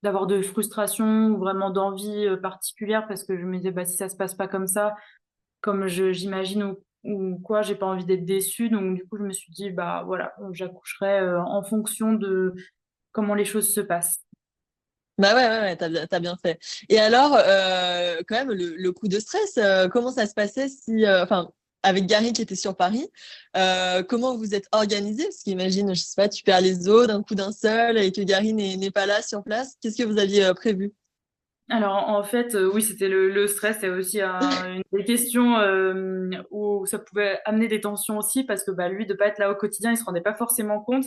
B: d'avoir de frustration ou vraiment d'envie particulière parce que je me disais bah si ça se passe pas comme ça, comme j'imagine ou quoi, j'ai pas envie d'être déçue. Donc du coup, je me suis dit bah voilà, j'accoucherai en fonction de comment les choses se passent.
A: Bah ouais, ouais, ouais, t'as bien fait. Et alors, quand même, le coup de stress, comment ça se passait si, enfin, avec Gary qui était sur Paris, comment vous êtes organisé? Parce qu'imagine, je sais pas, tu perds les os d'un coup d'un seul et que Gary n'est pas là sur place. Qu'est-ce que vous aviez prévu?
B: Alors en fait, oui, c'était le stress, c'est aussi une des questions où ça pouvait amener des tensions aussi parce que bah, lui, de pas être là au quotidien, il se rendait pas forcément compte.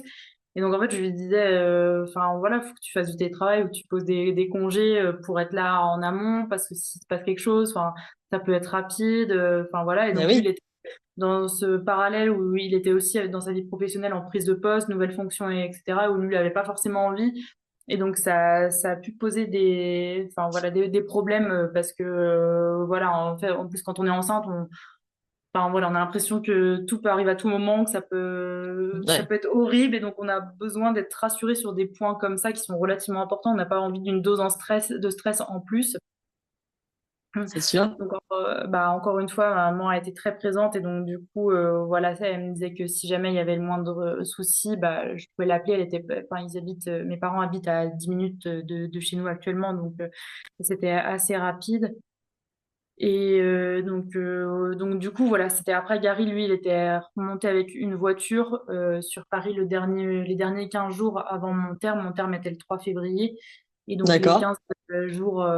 B: Et donc en fait, je lui disais, enfin voilà, faut que tu fasses du télétravail ou que tu poses des congés pour être là en amont parce que s'il se passe quelque chose, enfin ça peut être rapide, enfin voilà. Et
A: Ah
B: donc lui, il
A: oui.
B: était dans ce parallèle où il était aussi dans sa vie professionnelle en prise de poste, nouvelles fonctions, etc., où lui, il n'avait pas forcément envie. Et donc, ça a pu poser enfin, voilà, des problèmes parce que, voilà, en fait, en plus, quand on est enceinte, enfin, voilà, on a l'impression que tout peut arriver à tout moment, que ça
A: Ouais,
B: peut être horrible. Et donc, on a besoin d'être rassuré sur des points comme ça qui sont relativement importants. On n'a pas envie d'une dose de stress en plus.
A: c'est sûr.
B: Donc, encore une fois, ma maman a été très présente et donc du coup, voilà, elle me disait que si jamais il y avait le moindre souci, bah, je pouvais l'appeler. Enfin, mes parents habitent à 10 minutes de chez nous actuellement, donc c'était assez rapide. Et donc du coup, voilà, c'était après Gary, lui, il était remonté avec une voiture sur Paris les derniers 15 jours avant mon terme. Mon terme était le 3 février. Et donc les
A: D'accord.
B: 15 jours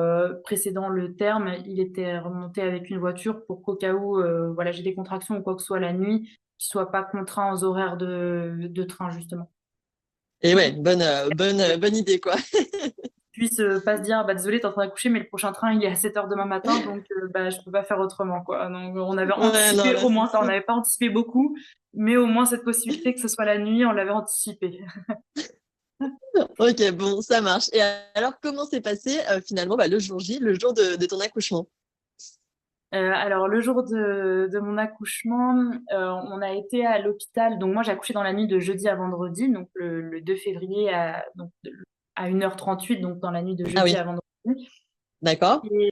B: précédant le terme, il était remonté avec une voiture pour qu'au cas où voilà, j'ai des contractions ou quoi que ce soit la nuit, qu'il soit pas contraint aux horaires de train, justement.
A: Et ouais, bonne idée, quoi.
B: Puisse pas se dire bah désolé t'es en train d'accoucher mais le prochain train il est à 7 heures demain matin donc bah je peux pas faire autrement quoi. Donc on avait
A: Ouais, non,
B: anticipé
A: là,
B: au
A: c'est
B: moins ça, on
A: sûr.
B: n'avait pas anticipé beaucoup mais au moins cette possibilité que ce soit la nuit on l'avait anticipé.
A: Ok, bon, ça marche. Et alors, comment s'est passé finalement bah, le jour J, le jour de ton accouchement?
B: Alors, le jour de mon accouchement, on a été à l'hôpital. Donc, moi, j'ai accouché dans la nuit de jeudi à vendredi, donc le 2 février à 1h38, donc dans la nuit de
A: Ah
B: jeudi
A: oui,
B: à vendredi.
A: d'accord.
B: Et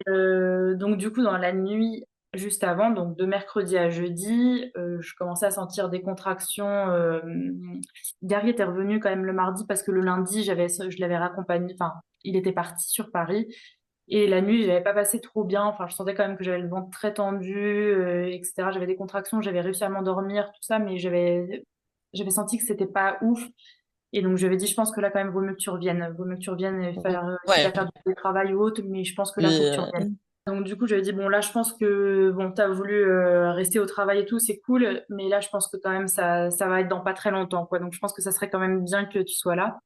B: donc, du coup, dans la nuit juste avant, donc de mercredi à jeudi, je commençais à sentir des contractions. Gary était revenu quand même le mardi parce que le lundi, je l'avais raccompagné, enfin, il était parti sur Paris. Et la nuit, j'avais pas passé trop bien. Enfin, je sentais quand même que j'avais le ventre très tendu, etc. J'avais des contractions, j'avais réussi à m'endormir, tout ça, mais j'avais senti que c'était pas ouf. Et donc, j'avais dit, je pense que là, quand même, vaut mieux que tu reviennes. Vaut mieux que tu reviennes et faire, quitte à
A: Ouais.
B: faire du télétravail ou autre, mais je pense que là, faut
A: Puis,
B: que tu reviennes. Donc, du coup, j'avais dit, bon, là, je pense que, bon, t'as voulu rester au travail et tout, c'est cool, mais là, je pense que quand même, ça va être dans pas très longtemps, quoi. Donc, je pense que ça serait quand même bien que tu sois là.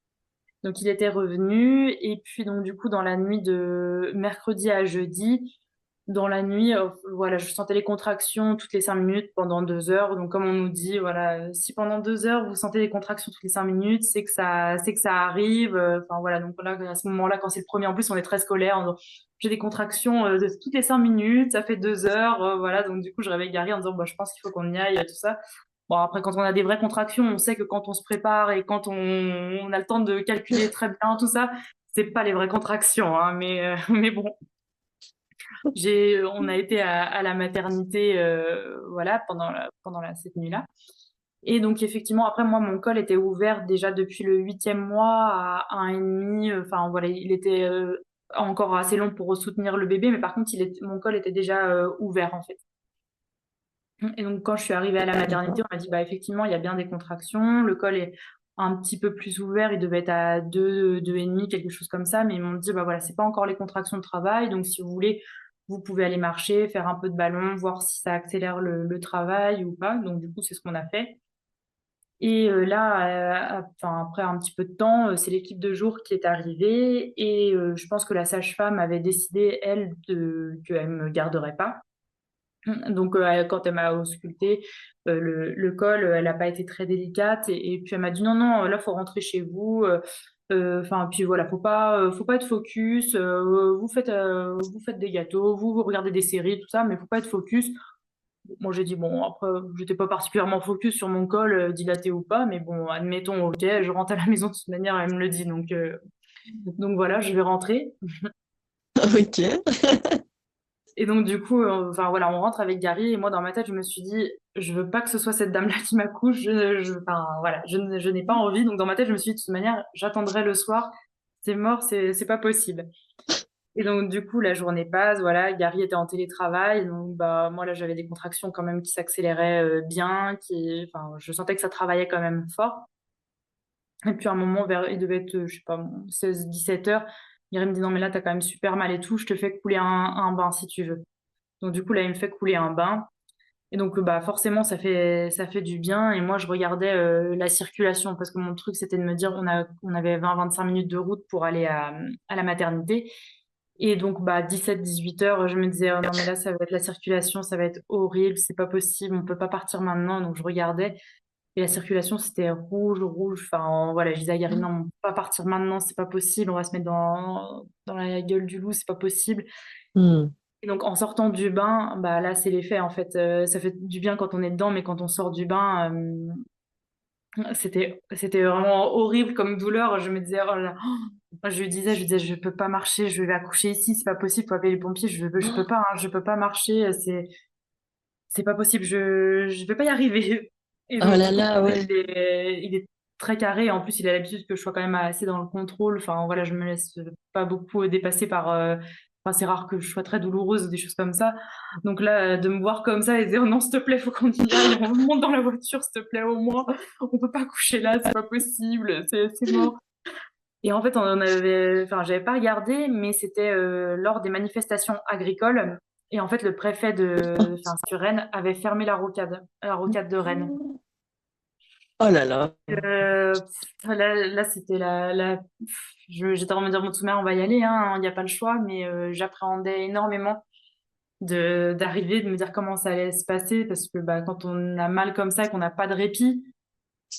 B: Donc il était revenu et puis donc du coup dans la nuit de mercredi à jeudi, dans la nuit, voilà, je sentais les contractions toutes les 5 minutes pendant 2 heures. Donc comme on nous dit, voilà, si pendant 2 heures vous sentez des contractions toutes les 5 minutes, c'est que ça arrive. Enfin voilà, donc là à ce moment-là, quand c'est le premier, en plus on est très scolaire, j'ai des contractions de toutes les 5 minutes, ça fait 2 heures, voilà. Donc du coup je réveille Gary en disant bah je pense qu'il faut qu'on y aille, tout ça. Bon, après, quand on a des vraies contractions, on sait que quand on se prépare et quand on a le temps de calculer très bien tout ça, c'est pas les vraies contractions, hein, mais bon, on a été à la maternité, voilà, cette nuit-là. Et donc, effectivement, après, moi, mon col était ouvert déjà depuis le 8e mois à 1 an et demi. Enfin, voilà, il était encore assez long pour soutenir le bébé, mais par contre, mon col était déjà ouvert, en fait. Et donc, quand je suis arrivée à la maternité, on m'a dit, bah, effectivement, il y a bien des contractions. Le col est un petit peu plus ouvert. Il devait être à 2, 2 et demi, quelque chose comme ça. Mais ils m'ont dit, bah voilà, c'est pas encore les contractions de travail. Donc, si vous voulez, vous pouvez aller marcher, faire un peu de ballon, voir si ça accélère le travail ou pas. Donc, du coup, c'est ce qu'on a fait. Et là, enfin, après un petit peu de temps, c'est l'équipe de jour qui est arrivée. Et je pense que la sage-femme avait décidé, elle, qu'elle me garderait pas. Donc, quand elle m'a ausculté, le col, elle n'a pas été très délicate. Et puis, elle m'a dit non, non, là, faut rentrer chez vous. Enfin, puis voilà, faut pas être focus. Vous faites des gâteaux, vous regardez des séries, tout ça, mais faut pas être focus. Moi, j'ai dit bon, après, j'étais pas particulièrement focus sur mon col, dilaté ou pas, mais bon, admettons, ok, je rentre à la maison de toute manière, elle me le dit. Donc voilà, je vais rentrer.
A: Ok.
B: Et donc, du coup, enfin voilà, on rentre avec Gary et moi, dans ma tête, je me suis dit, je veux pas que ce soit cette dame-là qui m'accouche. Enfin voilà, je n'ai pas envie. Donc, dans ma tête, je me suis dit, de toute manière, j'attendrai le soir. C'est mort, c'est pas possible. Et donc, du coup, la journée passe. Voilà, Gary était en télétravail. Donc, bah, moi, là, j'avais des contractions quand même qui s'accéléraient bien. Enfin, je sentais que ça travaillait quand même fort. Et puis, à un moment, il devait être, je sais pas, 16, 17 heures. Gary me dit, non, mais là, t'as quand même super mal et tout. Je te fais couler un bain si tu veux. Donc du coup là il me fait couler un bain et donc bah forcément ça fait du bien et moi je regardais la circulation parce que mon truc c'était de me dire on avait 20-25 minutes de route pour aller à la maternité et donc bah 17, 18 heures je me disais oh non mais là ça va être la circulation, ça va être horrible, c'est pas possible, on peut pas partir maintenant. Donc je regardais et la circulation c'était rouge rouge, enfin voilà, je disais à Gary non on peut pas partir maintenant, c'est pas possible, on va se mettre dans la gueule du loup, c'est pas possible.
A: Hmm.
B: Et donc en sortant du bain, bah là c'est l'effet en fait. Ça fait du bien quand on est dedans, mais quand on sort du bain, c'était vraiment horrible comme douleur. Je me disais oh là là. Moi, je lui disais je peux pas marcher, je vais accoucher ici, c'est pas possible, faut appeler les pompiers, je peux pas, hein, je peux pas marcher, c'est pas possible, je vais pas y arriver. Et
A: Oh
B: donc
A: là
B: du coup
A: là, ouais.
B: il est très carré. En plus il a l'habitude que je sois quand même assez dans le contrôle. Enfin voilà, je me laisse pas beaucoup dépasser par enfin, c'est rare que je sois très douloureuse ou des choses comme ça. Donc là, de me voir comme ça et de dire oh non, s'il te plaît, faut qu'on y aille, on monte dans la voiture, s'il te plaît, au moins. On peut pas coucher là, c'est pas possible, c'est mort. Et en fait, enfin, j'avais pas regardé, mais c'était lors des manifestations agricoles. Et en fait, le préfet enfin, sur Rennes avait fermé la rocade de Rennes.
A: Oh là là.
B: Euh, là, c'était j'étais en train de me dire, bon, tout de même, on va y aller, hein, il n'y a pas le choix, mais j'appréhendais énormément d'arriver, de me dire comment ça allait se passer, parce que bah, quand on a mal comme ça et qu'on n'a pas de répit,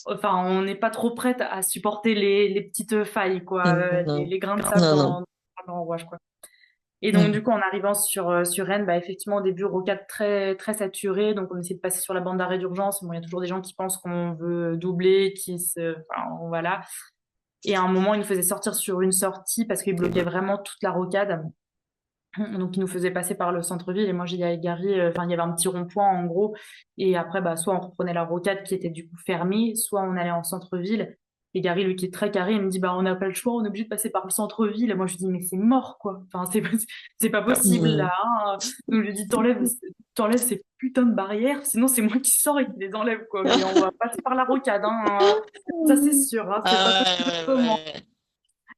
B: enfin, on n'est pas trop prête à supporter les petites failles, quoi, les,
A: Non,
B: les grains de sable
A: non, non.
B: dans le rouage, quoi. Et donc, du
A: Mm.
B: coup, en arrivant sur Rennes, bah, effectivement, au début, rocade très, très saturée. Donc, on essaie de passer sur la bande d'arrêt d'urgence. Bon, il y a toujours des gens qui pensent qu'on veut doubler, enfin, voilà. Et à un moment, il nous faisait sortir sur une sortie parce qu'il bloquait vraiment toute la rocade. Donc, il nous faisait passer par le centre-ville. Et moi, j'ai dit avec Gary, enfin, il y avait un petit rond-point, en gros. Et après, bah, soit on reprenait la rocade qui était du coup fermée, soit on allait en centre-ville. Et Gary, lui, qui est très carré, il me dit, bah, on n'a pas le choix, on est obligé de passer par le centre-ville. Et moi, je lui dis, mais c'est mort, quoi. Enfin, c'est pas possible, là,
A: Mm.
B: hein. Donc, je lui dis, t'enlèves ces putains de barrières, sinon c'est moi qui sors et qui les enlève, quoi. Mais on va passer par la rocade, hein. Ça, c'est sûr, hein. C'est pas
A: Ah
B: possible
A: ouais, ouais,
B: autrement.
A: ouais.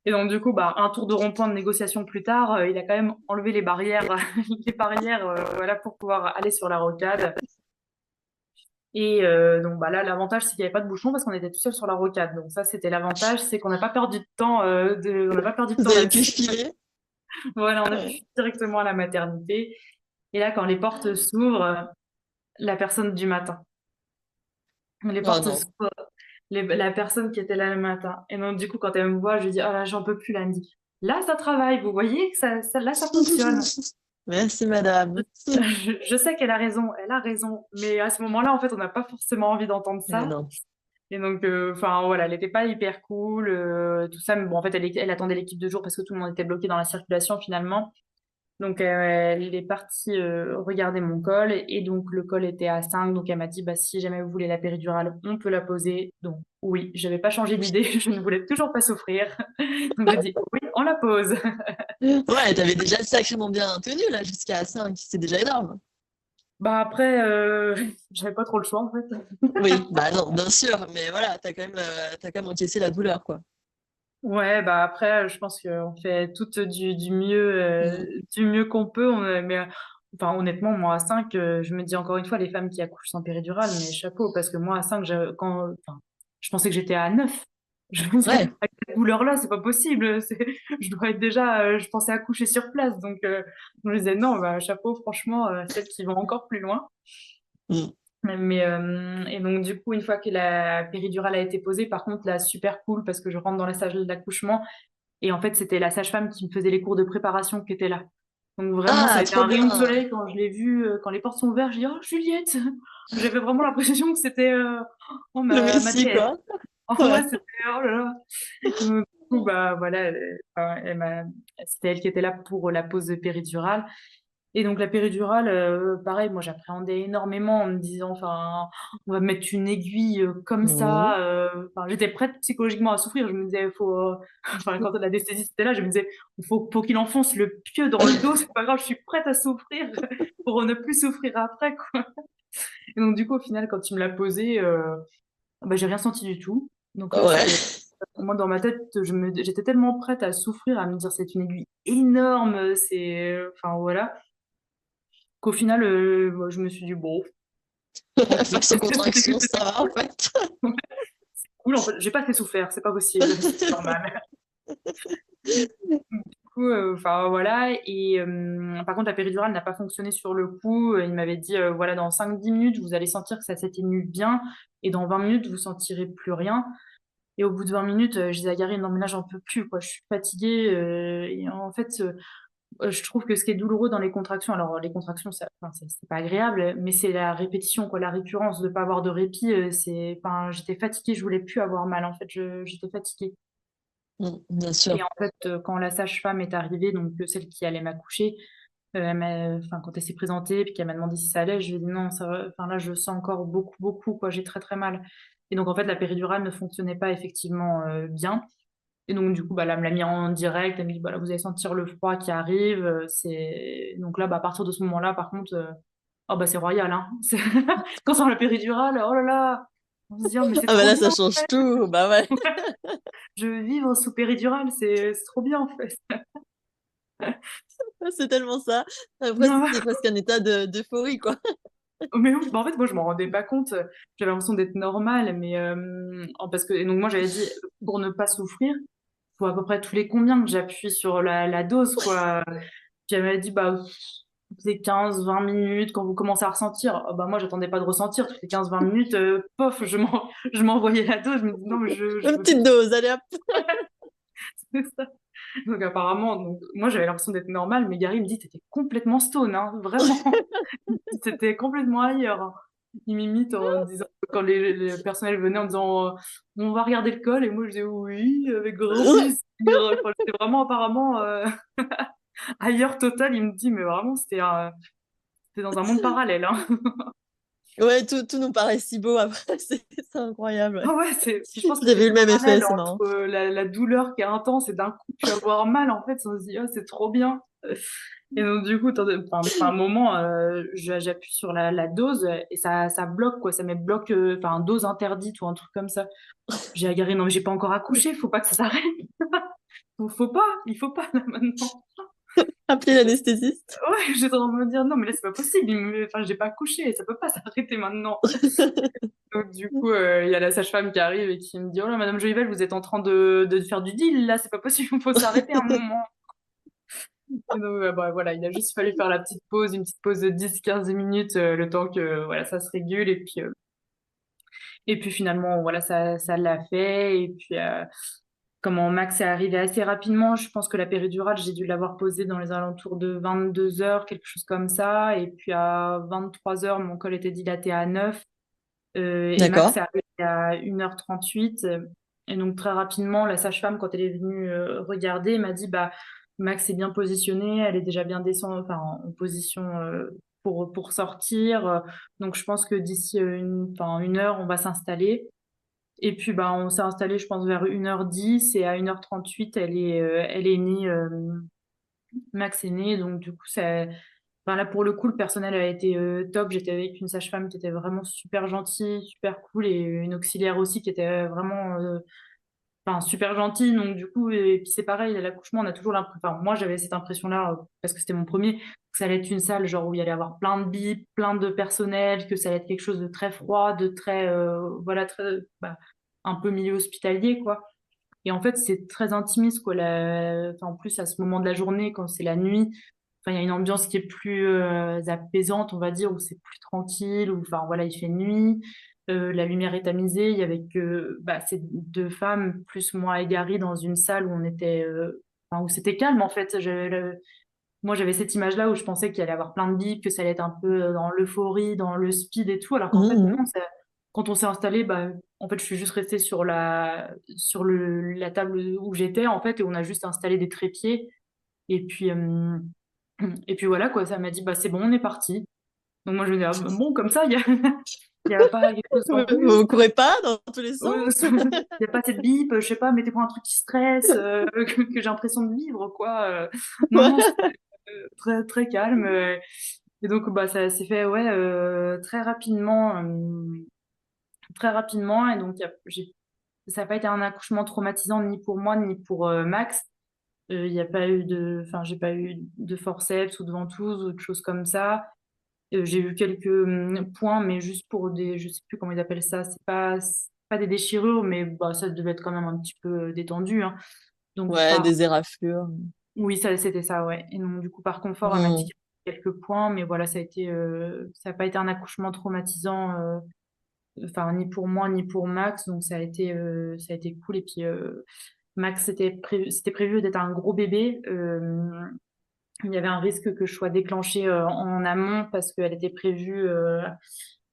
B: Et donc, du coup, bah, un tour de rond-point de négociation plus tard, il a quand même enlevé les barrières, les barrières, voilà, pour pouvoir aller sur la rocade. Et donc, bah, là, l'avantage, c'est qu'il n'y avait pas de bouchon parce qu'on était tout seul sur la rocade. Donc, ça, c'était l'avantage, c'est qu'on n'a pas perdu de temps, on n'a pas perdu de
A: Vous
B: temps
A: avez pu
B: là-dessus.
A: filer?
B: Voilà, on a pu
A: Ouais.
B: directement à la maternité. Et là, quand les portes s'ouvrent, la personne du matin. Les
A: Oh
B: portes
A: non.
B: s'ouvrent, la personne qui était là le matin. Et donc, du coup, quand elle me voit, je lui dis, oh là, j'en peux plus, là. Elle me dit, là, ça travaille, vous voyez que là, ça fonctionne.
A: Merci, madame.
B: Je sais qu'elle a raison, elle a raison, mais à ce moment-là, en fait, on n'a pas forcément envie d'entendre
A: Mais
B: ça.
A: non.
B: Et donc, enfin, voilà, elle n'était pas hyper cool, tout ça. Mais bon, en fait, elle attendait l'équipe de jour parce que tout le monde était bloqué dans la circulation finalement. Donc, elle est partie regarder mon col. Et donc, le col était à 5. Donc, elle m'a dit, bah, si jamais vous voulez la péridurale, on peut la poser. Donc, oui, je n'avais pas changé d'idée. Je ne voulais toujours pas souffrir. Donc, j'ai dit, oui, on la pose.
A: Ouais, t'avais déjà sacrément bien tenu là jusqu'à 5, c'est déjà énorme.
B: Bah, après, j'avais pas trop le choix, en fait.
A: Oui, bah non, bien sûr, mais voilà, t'as quand même encaissé la douleur, quoi.
B: Ouais, bah après, je pense qu'on fait tout
A: Mm.
B: du mieux qu'on peut. Mais enfin, honnêtement, moi à 5, je me dis encore une fois, les femmes qui accouchent sans péridurale, mais chapeau, parce que moi à 5, enfin, je pensais que j'étais à 9. Je me disais,
A: Ouais.
B: avec cette douleur-là, c'est pas possible. Je dois être déjà, je pensais accoucher sur place. Donc, je me disais, non, bah, chapeau, franchement, celles qui vont encore plus loin.
A: Mm.
B: Et donc, du coup, une fois que la péridurale a été posée, par contre, là, super cool parce que je rentre dans la salle d'accouchement et en fait, c'était la sage-femme qui me faisait les cours de préparation qui était là. Donc, vraiment, ça
A: Ah,
B: a été
A: trop
B: un rayon de
A: bien.
B: soleil quand je l'ai vue, quand les portes sont ouvertes. J'ai dit, oh, Juliette! J'avais vraiment l'impression que c'était oh,
A: Le
B: ma
A: Messie,
B: déesse.
A: quoi.
B: Oh, ouais,
A: Ouais.
B: c'était, oh là là. Donc, du coup, bah, voilà, enfin, c'était elle qui était là pour la pose péridurale. Et donc la péridurale, pareil, moi j'appréhendais énormément en me disant, enfin, on va me mettre une aiguille comme
A: Mm.
B: ça. Enfin, j'étais prête psychologiquement à souffrir. Je me disais, il faut, enfin, quand l'anesthésiste était là, je me disais, faut qu'il enfonce le pieu dans le dos. C'est pas grave, je suis prête à souffrir pour ne plus souffrir après, quoi. Et donc du coup, au final, quand il me l'a posé, bah, j'ai rien senti du tout. Donc là,
A: Ouais.
B: c'était moi dans ma tête, j'étais tellement prête à souffrir, à me dire c'est une aiguille énorme, enfin voilà qu'au final, moi, je me suis dit, bon, tant pis,
A: Face aux contractions, ça va, en fait.
B: c'est cool. En fait, j'ai pas fait souffrir, c'est pas possible, c'est normal. Du coup, enfin voilà. Et par contre, la péridurale n'a pas fonctionné sur le coup. Il m'avait dit, voilà, dans 5-10 minutes, vous allez sentir que ça s'atténue bien. Et dans 20 minutes, vous sentirez plus rien. Et au bout de 20 minutes, je disais à Gary, non, mais là, j'en peux plus, quoi. Je suis fatiguée. Et en fait, je trouve que ce qui est douloureux dans les contractions, alors les contractions, enfin, c'est pas agréable, mais c'est la répétition, quoi, la récurrence, de pas avoir de répit. Enfin, j'étais fatiguée, je voulais plus avoir mal. En fait, j'étais fatiguée.
A: Mm, bien
B: Et
A: sûr.
B: en fait, quand la sage-femme est arrivée, donc celle qui allait m'accoucher, enfin, quand elle s'est présentée, puis qu'elle m'a demandé si ça allait, je lui ai dit non, ça va. Enfin là, je sens encore beaucoup, beaucoup, quoi. J'ai très, très mal. Et donc en fait, la péridurale ne fonctionnait pas effectivement bien. Et donc, du coup, bah, là, elle me l'a mis en direct. Elle me dit, bah, là, vous allez sentir le froid qui arrive. Donc là, bah, à partir de ce moment-là, par contre, oh, bah, c'est royal, hein. Quand on sent la péridurale, oh là là, on se dit, oh, mais c'est
A: Ah bah
B: trop
A: là,
B: bien,
A: ça
B: en
A: change
B: fait.
A: tout. Bah ouais.
B: Je veux vivre sous péridurale, c'est trop bien, en fait.
A: C'est tellement ça. Après, c'était presque un état d'euphorie, quoi.
B: Mais oui, bah, en fait, moi, je m'en rendais pas compte. J'avais l'impression d'être normale, mais parce que et donc moi, j'avais dit pour ne pas souffrir, faut à peu près tous les combien que j'appuie sur la dose, quoi. Puis elle m'a dit, bah, toutes les 15-20 minutes, quand vous commencez à ressentir, ah bah, moi, j'attendais pas de ressentir. Toutes les 15-20 minutes, pof, je m'envoyais la dose. Je me dis, non, mais je
A: Une
B: veux
A: petite
B: plus.
A: dose, allez hop.
B: C'est ça. Donc apparemment, donc, moi j'avais l'impression d'être normale, mais Gary me dit, t'étais complètement stone, hein, vraiment. C'était complètement ailleurs, hein. Il m'imite en disant, quand les personnels venaient en disant, on va regarder le col, et moi je disais oui, avec grand plaisir. Enfin, c'était vraiment apparemment ailleurs total. Il me dit, mais vraiment, c'était dans un monde parallèle, hein.
A: Ouais, tout nous paraît si beau après, c'est incroyable.
B: Ah ouais, puis je pense que
A: J'ai
B: c'est
A: vu
B: le
A: le même effet,
B: parallèle
A: c'est marrant.
B: entre la douleur qui est intense et d'un coup tu vas avoir mal, en fait, on se dit, oh, c'est trop bien. Et donc, du coup, enfin, à un moment, j'appuie sur la dose et ça bloque, quoi. Ça met bloc, enfin, dose interdite ou un truc comme ça. J'ai agarré, non, mais j'ai pas encore accouché, faut pas que ça s'arrête. Il faut pas, là, maintenant.
A: Appelez l'anesthésiste.
B: Ouais, j'étais en train de me dire, non, mais là, c'est pas possible. Enfin, j'ai pas accouché, ça peut pas s'arrêter maintenant. Donc, du coup, il y a la sage-femme qui arrive et qui me dit, oh là, Madame Jolivel, vous êtes en train de faire du deal, là, c'est pas possible, il faut s'arrêter un moment. Et donc, bah, voilà, il a juste fallu faire la petite pause, une petite pause de 10-15 minutes, le temps que, voilà, ça se régule. Et puis finalement, voilà, ça l'a fait. Et puis, comment Max est arrivé assez rapidement. Je pense que la péridurale, j'ai dû l'avoir posée dans les alentours de 22 heures, quelque chose comme ça. Et puis, à 23 heures, mon col était dilaté à 9. Et Max
A: D'accord.
B: est arrivé à 1h38. Et donc, très rapidement, la sage-femme, quand elle est venue regarder, m'a dit, bah, Max est bien positionné, elle est déjà bien descendue, enfin, en position pour sortir. Donc, je pense que d'ici enfin, 1 heure, on va s'installer. Et puis, bah, on s'est installé, je pense, vers 1h10. Et à 1h38, elle est née, Max est né. Donc, du coup, enfin, là, pour le coup, le personnel a été top. J'étais avec une sage-femme qui était vraiment super gentille, super cool, et une auxiliaire aussi qui était vraiment enfin, super gentille. Donc, du coup, et puis c'est pareil, à l'accouchement, on a toujours l'impression, enfin, moi, j'avais cette impression-là, parce que c'était mon premier, que ça allait être une salle, genre, où il y allait avoir plein de bips, plein de personnel, que ça allait être quelque chose de très froid, de très, voilà, très, bah, un peu milieu hospitalier, quoi. Et en fait, c'est très intimiste, quoi. Enfin, en plus, à ce moment de la journée, quand c'est la nuit, enfin, il y a une ambiance qui est plus apaisante, on va dire, où c'est plus tranquille, où, enfin, voilà, il fait nuit, la lumière est tamisée, il y avait que bah, ces deux femmes, plus moi et Gary, dans une salle où on était, enfin, où c'était calme, en fait. Moi, j'avais cette image-là où je pensais qu'il allait y avoir plein de bips, que ça allait être un peu dans l'euphorie, dans le speed et tout, alors qu'en fait,
A: Mhm.
B: non, quand on s'est installé, bah, en fait, je suis juste restée sur la table où j'étais, en fait, et on a juste installé des trépieds. Et puis, voilà, quoi, ça m'a dit, bah, c'est bon, on est parti. Donc, moi, je me dis, ah, bon, comme ça, il y a pas quelque chose en plus.
A: Vous courez pas dans tous les
B: Il
A: sens?
B: n'y a pas cette bip, je sais pas, mettez-moi un truc qui stresse, que j'ai l'impression de vivre, quoi. Non, non, c'était très, très calme. Et donc, bah, ça s'est fait, ouais, très rapidement. Très rapidement. Et donc, ça n'a pas été un accouchement traumatisant ni pour moi, ni pour Max. Il n'y a pas eu enfin, j'ai pas eu de forceps ou de ventouse ou de choses comme ça. J'ai eu quelques points, mais juste pour je sais plus comment ils appellent ça. C'est pas des déchirures, mais bah, ça devait être quand même un petit peu détendu, hein. Donc,
A: Ouais, des éraflures.
B: oui, ça, c'était ça, ouais. Et donc, du coup, par confort, elle m'a dit
A: Mhm.
B: qu'il y avait quelques points, mais voilà, ça n'a pas été un accouchement traumatisant, enfin, ni pour moi, ni pour Max. Donc, ça a été cool. Et puis, Max, c'était prévu d'être un gros bébé. Il y avait un risque que je sois déclenchée en amont parce qu'elle était prévue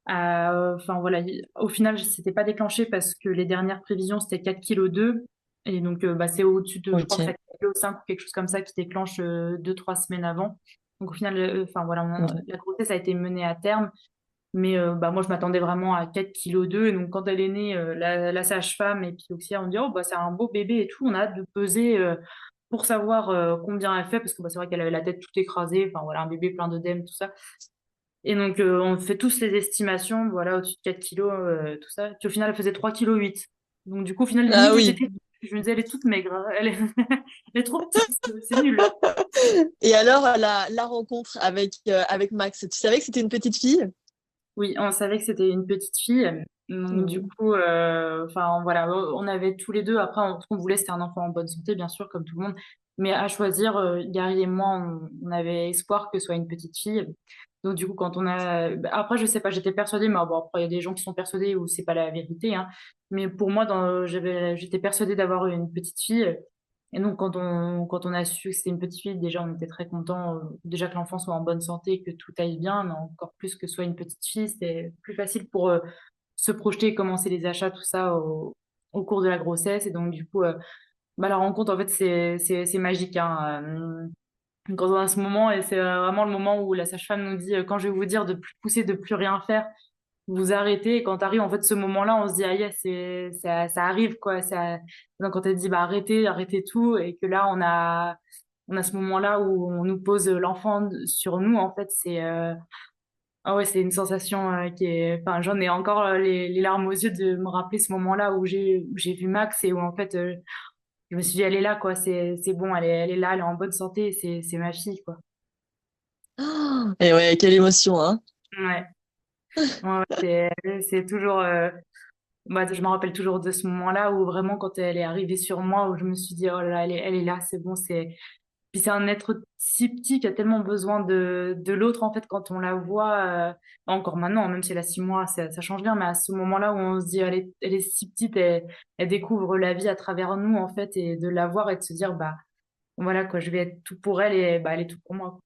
B: enfin voilà, au final, c'était pas déclenché parce que les dernières prévisions, c'était 4,2 kg. Et donc, bah, c'est au-dessus de, je crois que c'est
A: Ok.
B: 4,5 kg ou quelque chose comme ça qui déclenche 2-3 semaines avant. Donc, au final, enfin voilà,
A: Ouais.
B: la grossesse a été menée à terme. Mais bah, moi, je m'attendais vraiment à 4,2 kg. Et donc, quand elle est née, la sage-femme et puis l'auxiliaire ont dit, oh, bah, c'est un beau bébé et tout. On a hâte de peser pour savoir combien elle fait, parce que bah, c'est vrai qu'elle avait la tête toute écrasée. Enfin, voilà, un bébé plein d'œdème, tout ça. Et donc, on fait tous les estimations, voilà, au-dessus de 4 kilos, tout ça. Puis au final, elle faisait 3,8 kg. Donc, du coup, au final,
A: Ah
B: limite,
A: oui.
B: je me disais, elle est toute maigre, hein. Elle est trop petite, c'est nul.
A: Et alors, la rencontre avec Max, tu savais que c'était une petite fille?
B: Oui, on savait que c'était une petite fille. Donc, du
A: Mhm.
B: coup, enfin, voilà, on avait tous les deux. Après, ce qu'on voulait, c'était un enfant en bonne santé, bien sûr, comme tout le monde. Mais à choisir, Gary et moi, on avait espoir que ce soit une petite fille. Donc, du coup, quand on a. Bah, après, je sais pas, j'étais persuadée, mais bon, après, il y a des gens qui sont persuadés ou c'est pas la vérité, hein. Mais pour moi, j'étais persuadée d'avoir une petite fille. Et donc, quand on a su que c'était une petite fille, déjà, on était très contents, déjà que l'enfant soit en bonne santé, que tout aille bien, mais encore plus que ce soit une petite fille, c'était plus facile pour se projeter, commencer les achats, tout ça au cours de la grossesse. Et donc, du coup, la rencontre, en fait, c'est magique, hein. Quand on a ce moment, et c'est vraiment le moment où la sage-femme nous dit, quand je vais vous dire de plus pousser, de plus rien faire, vous arrêtez. Et quand arrive en fait ce moment-là, on se dit, ah yes, ça arrive, quoi. Donc quand elle dit, bah arrêtez, arrêtez tout, et que là, on a ce moment-là où on nous pose l'enfant sur nous, en fait, ah ouais, c'est une sensation qui est, enfin, j'en ai encore les larmes aux yeux de me rappeler ce moment-là où j'ai vu Max et où en fait, je me suis dit, elle est là, quoi. C'est bon, elle est là, elle est en bonne santé, c'est ma fille, quoi.
A: Et ouais, quelle émotion, hein.
B: Ouais. Ouais, c'est toujours, je me rappelle toujours de ce moment-là où vraiment quand elle est arrivée sur moi, où je me suis dit, oh là là, elle est là, c'est bon, puis c'est un être si petit qui a tellement besoin de l'autre, en fait, quand on la voit, encore maintenant, même si elle a 6 mois, ça change rien, mais à ce moment-là où on se dit, elle est si petite, elle découvre la vie à travers nous, en fait, et de la voir et de se dire, bah, voilà, quoi, je vais être tout pour elle et bah, elle est tout pour moi.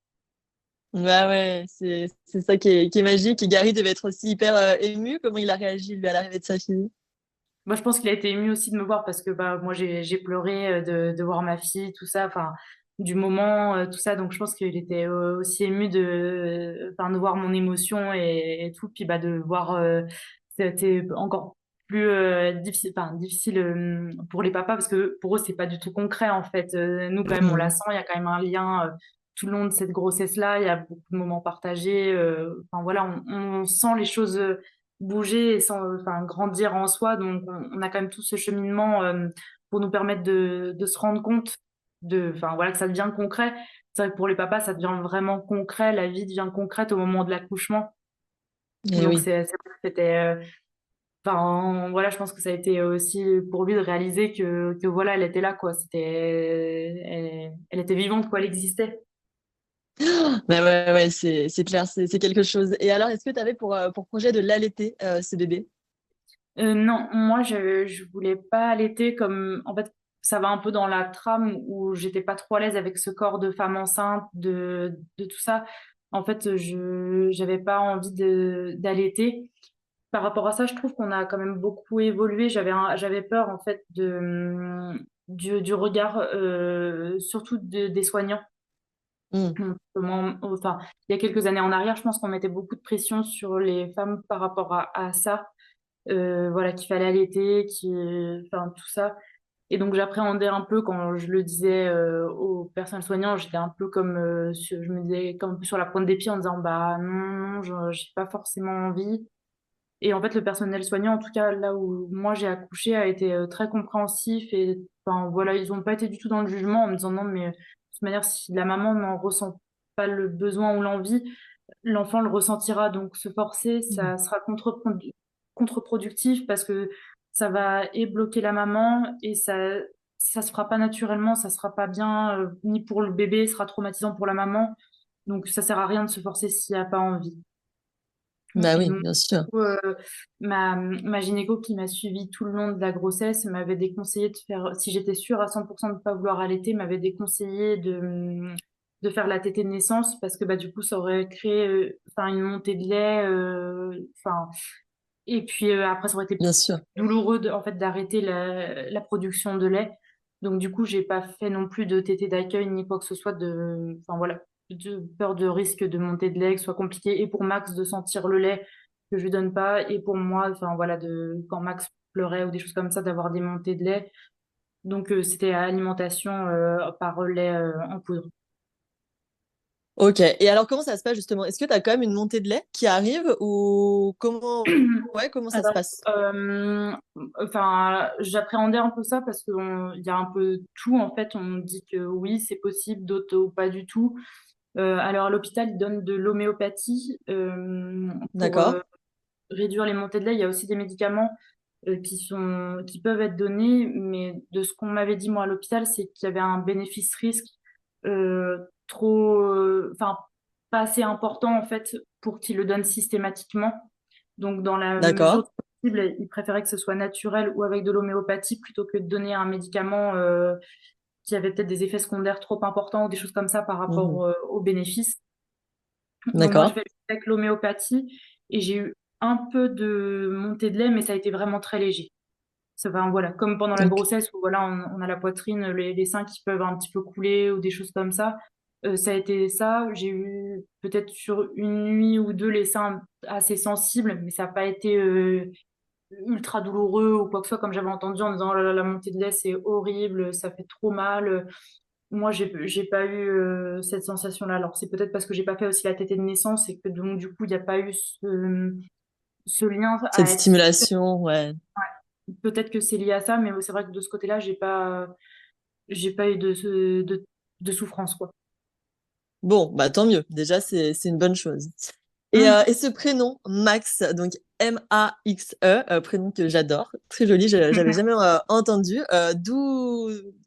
A: Bah ouais, c'est ça qui est magique. Et Gary devait être aussi hyper ému. Comment il a réagi, lui, à l'arrivée de sa fille?
B: Moi, je pense qu'il a été ému aussi de me voir parce que bah, moi, j'ai pleuré de voir ma fille, tout ça, enfin, du moment, tout ça. Donc, je pense qu'il était aussi ému enfin, de voir mon émotion et tout. Puis, bah, de voir, c'était encore plus difficile, enfin, difficile pour les papas parce que pour eux, c'est pas du tout concret, en fait. Nous, quand même, on la
A: Mhm.
B: sent. Il y a quand même un lien tout le long de cette grossesse-là. Il y a beaucoup de moments partagés. Enfin, voilà, on sent les choses bouger et sans, enfin, grandir en soi. Donc, on a quand même tout ce cheminement pour nous permettre de se rendre compte enfin, voilà, que ça devient concret. C'est vrai que pour les papas, ça devient vraiment concret. La vie devient concrète au moment de l'accouchement.
A: Et
B: Donc,
A: oui.
B: c'est vrai que c'était, enfin, voilà, je pense que ça a été aussi pour lui de réaliser que voilà, elle était là, quoi. Elle était vivante, quoi. Elle existait.
A: Bah ouais, ouais, c'est clair, c'est quelque chose. Et alors, est-ce que tu avais pour projet de l'allaiter, ce bébé?
B: Non, moi je voulais pas allaiter comme en fait ça va un peu dans la trame où j'étais pas trop à l'aise avec ce corps de femme enceinte de tout ça. En fait, je j'avais pas envie de d'allaiter. Par rapport à ça, je trouve qu'on a quand même beaucoup évolué. J'avais peur en fait du regard surtout des soignants.
A: Hmm.
B: Enfin, il y a quelques années en arrière, je pense qu'on mettait beaucoup de pression sur les femmes par rapport à ça, voilà, qu'il fallait allaiter, enfin, tout ça. Et donc, j'appréhendais un peu quand je le disais aux personnels soignants, j'étais un peu comme, je me disais comme un peu sur la pointe des pieds en disant, bah non, non, j'ai pas forcément envie. Et en fait, le personnel soignant, en tout cas là où moi j'ai accouché, a été très compréhensif et enfin voilà, ils n'ont pas été du tout dans le jugement en me disant non, mais de toute manière, si la maman n'en ressent pas le besoin ou l'envie, l'enfant le ressentira. Donc se forcer,
A: Hmm.
B: ça sera contre-productif parce que ça va et bloquer la maman et ça se fera pas naturellement, ça sera pas bien ni pour le bébé, ce sera traumatisant pour la maman. Donc ça sert à rien de se forcer s'il n'y a pas envie.
A: Bah
B: Et
A: oui,
B: donc,
A: bien sûr.
B: ma gynéco qui m'a suivie tout le long de la grossesse m'avait déconseillé de faire, si j'étais sûre à 100% de ne pas vouloir allaiter, m'avait déconseillé de faire la tétée de naissance parce que bah, du coup, ça aurait créé enfin, une montée de lait. Enfin, et puis après, ça aurait été
A: Bien sûr.
B: douloureux en fait, d'arrêter la production de lait. Donc, du coup, j'ai pas fait non plus de tétée d'accueil ni quoi que ce soit enfin voilà, de peur de risque de montée de lait, que ce soit compliqué. Et pour Max, de sentir le lait que je lui donne pas. Et pour moi, enfin voilà, quand Max pleurait ou des choses comme ça, d'avoir des montées de lait. Donc, c'était alimentation par lait en poudre.
A: Ok. Et alors, comment ça se passe justement? Est-ce que tu as quand même une montée de lait qui arrive ou ouais, comment ça se
B: Alors,
A: passe?
B: enfin, j'appréhendais un peu ça parce qu'il y a un peu tout en fait. On me dit que oui, c'est possible, d'autres pas du tout. Alors à l'hôpital, ils donnent de l'homéopathie pour
A: D'accord.
B: réduire les montées de lait. Il y a aussi des médicaments qui peuvent être donnés, mais de ce qu'on m'avait dit moi à l'hôpital, c'est qu'il y avait un bénéfice-risque trop, enfin, pas assez important en fait pour qu'ils le donnent systématiquement. Donc, dans la mesure
A: D'accord.
B: du possible, ils préféraient que ce soit naturel ou avec de l'homéopathie plutôt que de donner un médicament qu'il y avait peut-être des effets secondaires trop importants ou des choses comme ça par
A: Mhm.
B: rapport aux bénéfices. Donc moi, je
A: D'accord.
B: vais avec l'homéopathie et j'ai eu un peu de montée de lait, mais ça a été vraiment très léger. Enfin, voilà, comme pendant la
A: Ok.
B: grossesse où voilà, on a la poitrine, les seins qui peuvent un petit peu couler ou des choses comme ça. Ça a été ça. J'ai eu peut-être sur une nuit ou deux les seins assez sensibles, mais ça n'a pas été ultra douloureux ou quoi que ce soit, comme j'avais entendu en disant oh là là, la montée de lait c'est horrible, ça fait trop mal. Moi, j'ai pas eu cette sensation-là. Alors, c'est peut-être parce que j'ai pas fait aussi la tétée de naissance et que donc, du coup, il n'y a pas eu ce lien
A: Cette
B: à être stimulé.
A: stimulation, ouais.
B: Peut-être que c'est lié à ça, mais c'est vrai que de ce côté-là, j'ai pas eu de souffrance, quoi.
A: Bon, bah tant mieux. Déjà, c'est une bonne chose.
B: Hum.
A: Et ce prénom, Max, donc M-A-X-E, prénom que j'adore, très joli, j'avais jamais entendu.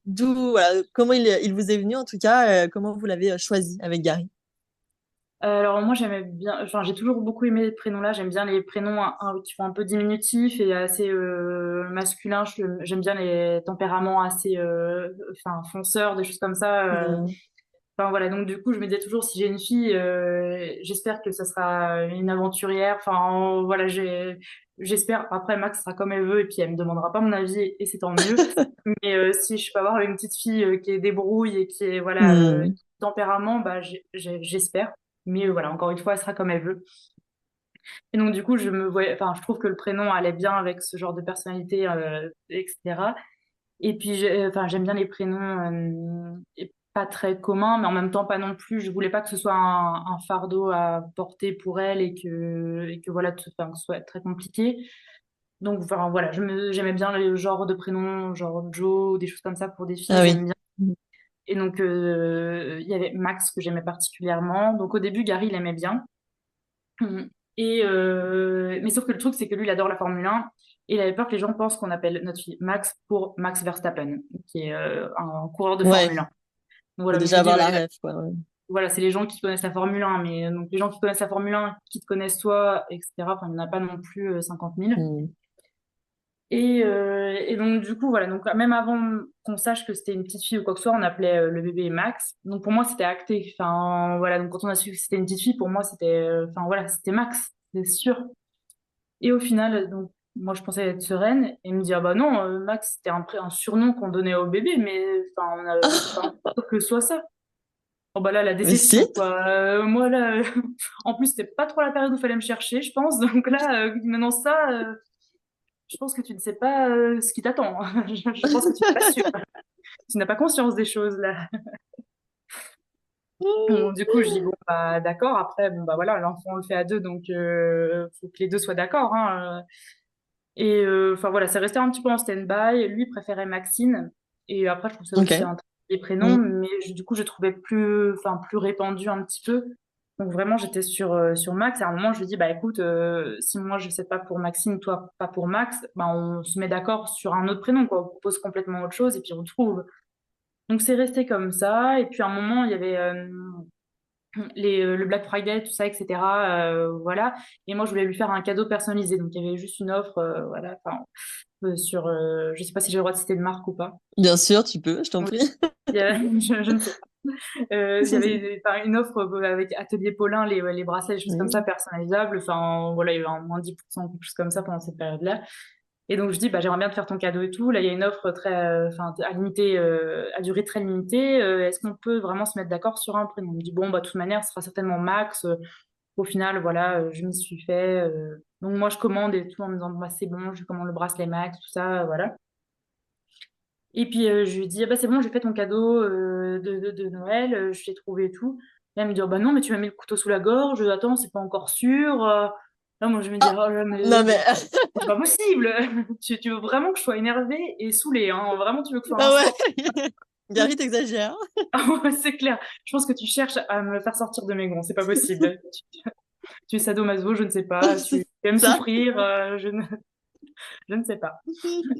A: Voilà, comment il vous est venu en tout cas, comment vous l'avez choisi avec Gary?
B: Alors moi j'aimais bien, enfin j'ai toujours beaucoup aimé les prénoms là. J'aime bien les prénoms qui font un peu diminutifs et assez masculins. J'aime bien les tempéraments assez, enfin fonceurs, des choses comme ça.
A: Hmm.
B: Enfin voilà, donc du coup je me disais toujours si j'ai une fille, j'espère que ça sera une aventurière. Enfin voilà, j'espère. Après Max sera comme elle veut et puis elle me demandera pas mon avis et c'est tant mieux. Mais si je peux avoir une petite fille qui est débrouille et qui est voilà
A: Hmm.
B: tempérament, bah j'espère. Mais voilà, encore une fois, elle sera comme elle veut. Et donc du coup, enfin je trouve que le prénom allait bien avec ce genre de personnalité, etc. Et puis enfin j'aime bien les prénoms et pas très communs, mais en même temps pas non plus. Je voulais pas que ce soit un fardeau à porter pour elle et que voilà, enfin, que ce soit très compliqué. Donc enfin, voilà, j'aimais bien le genre de prénom, genre Joe, des choses comme ça pour des filles,
A: Ah oui.
B: j'aime bien. Et donc il y avait Max que j'aimais particulièrement. Donc au début, Gary il aimait bien. Mm. Mais sauf que le truc, c'est que lui, il adore la Formule 1 et il avait peur que les gens pensent qu'on appelle notre fille Max pour Max Verstappen, qui est un coureur de
A: Ouais,
B: Formule 1. Donc
A: faut
B: voilà, donc je
A: déjà
B: lui dis,
A: avoir la ref, quoi. Ouais.
B: voilà, c'est les gens qui connaissent la Formule 1, mais donc les gens qui connaissent la Formule 1, qui te connaissent toi, etc., enfin, il n'y en a pas non plus 50 000.
A: Hmm.
B: Et donc, du coup, voilà, donc même avant qu'on sache que c'était une petite fille ou quoi que ce soit, on appelait le bébé Max. Donc pour moi, c'était acté. Enfin, voilà, donc quand on a su que c'était une petite fille, pour moi, c'était, enfin, voilà, c'était Max, c'est sûr. Et au final, donc, moi, je pensais être sereine. Et il me dit, ah bah non, Max, c'était un surnom qu'on donnait au bébé, mais enfin, c'est pas sûr que ce soit ça. Oh bah là, la
A: Mais si.
B: déception, quoi. Moi, là, en plus, c'était pas trop la période où il fallait me chercher, je pense. Donc là, maintenant ça, je pense que tu ne sais pas ce qui t'attend. Je pense que tu n'es pas sûre. Tu n'as pas conscience des choses, là. Bon, du coup, je dis, bon, bah d'accord. Après, bon, bah voilà, l'enfant, on le fait à deux, donc faut que les deux soient d'accord, hein. Et enfin voilà, c'est resté un petit peu en stand-by. Lui préférait Maxine. Et après, je trouve ça
A: Ok.
B: aussi un très joli prénom,
A: Hmm.
B: mais du coup, je trouvais enfin, plus répandu un petit peu. Donc vraiment, j'étais sur Max. Et à un moment, je lui dis, bah écoute, si moi je sais pas pour Maxine, toi pas pour Max, bah on se met d'accord sur un autre prénom, quoi. On propose complètement autre chose et puis on trouve. Donc c'est resté comme ça. Et puis à un moment, il y avait le Black Friday, tout ça, etc. Voilà. Et moi, je voulais lui faire un cadeau personnalisé. Donc il y avait juste une offre, voilà. Enfin, je sais pas si j'ai le droit de citer de marque ou pas.
A: Bien sûr, tu peux, je t'en
B: Oui.
A: prie.
B: Je ne sais pas. Il y avait enfin, une offre avec Atelier Paulin, les bracelets, des choses comme ça,
A: Hmm.
B: personnalisables. Enfin, voilà, il y avait un moins 10%, quelque chose comme ça pendant cette période-là. Et donc, je dis, bah, j'aimerais bien te faire ton cadeau et tout. Là, il y a une offre très, enfin, à durée très limitée. Est-ce qu'on peut vraiment se mettre d'accord sur un prénom? Il me dit, bon, bah, de toute manière, ce sera certainement Max. Au final, voilà, je m'y suis fait. Donc, moi, je commande et tout en me disant, bah, c'est bon, je commande le bracelet Max, tout ça, voilà. Et puis je lui dis, ah bah c'est bon, j'ai fait ton cadeau de Noël, je t'ai trouvé et tout. Et elle me dit, oh, bah non, mais tu m'as mis le couteau sous la gorge, attends, c'est pas encore sûr. Là, moi, je me dis,
A: Ah,
B: oh là, mais
A: non mais
B: c'est pas possible. Tu veux vraiment que je sois énervée et saoulée, hein. Vraiment, tu veux que ce soit un
A: ah
B: sport.
A: ouais. Gary, t'exagères.
B: Ah ouais, c'est clair. Je pense que tu cherches à me faire sortir de mes gonds, c'est pas possible. Tu es sadomaso, je ne sais pas. Tu
A: C'est
B: aimes
A: ça.
B: souffrir, je ne sais pas.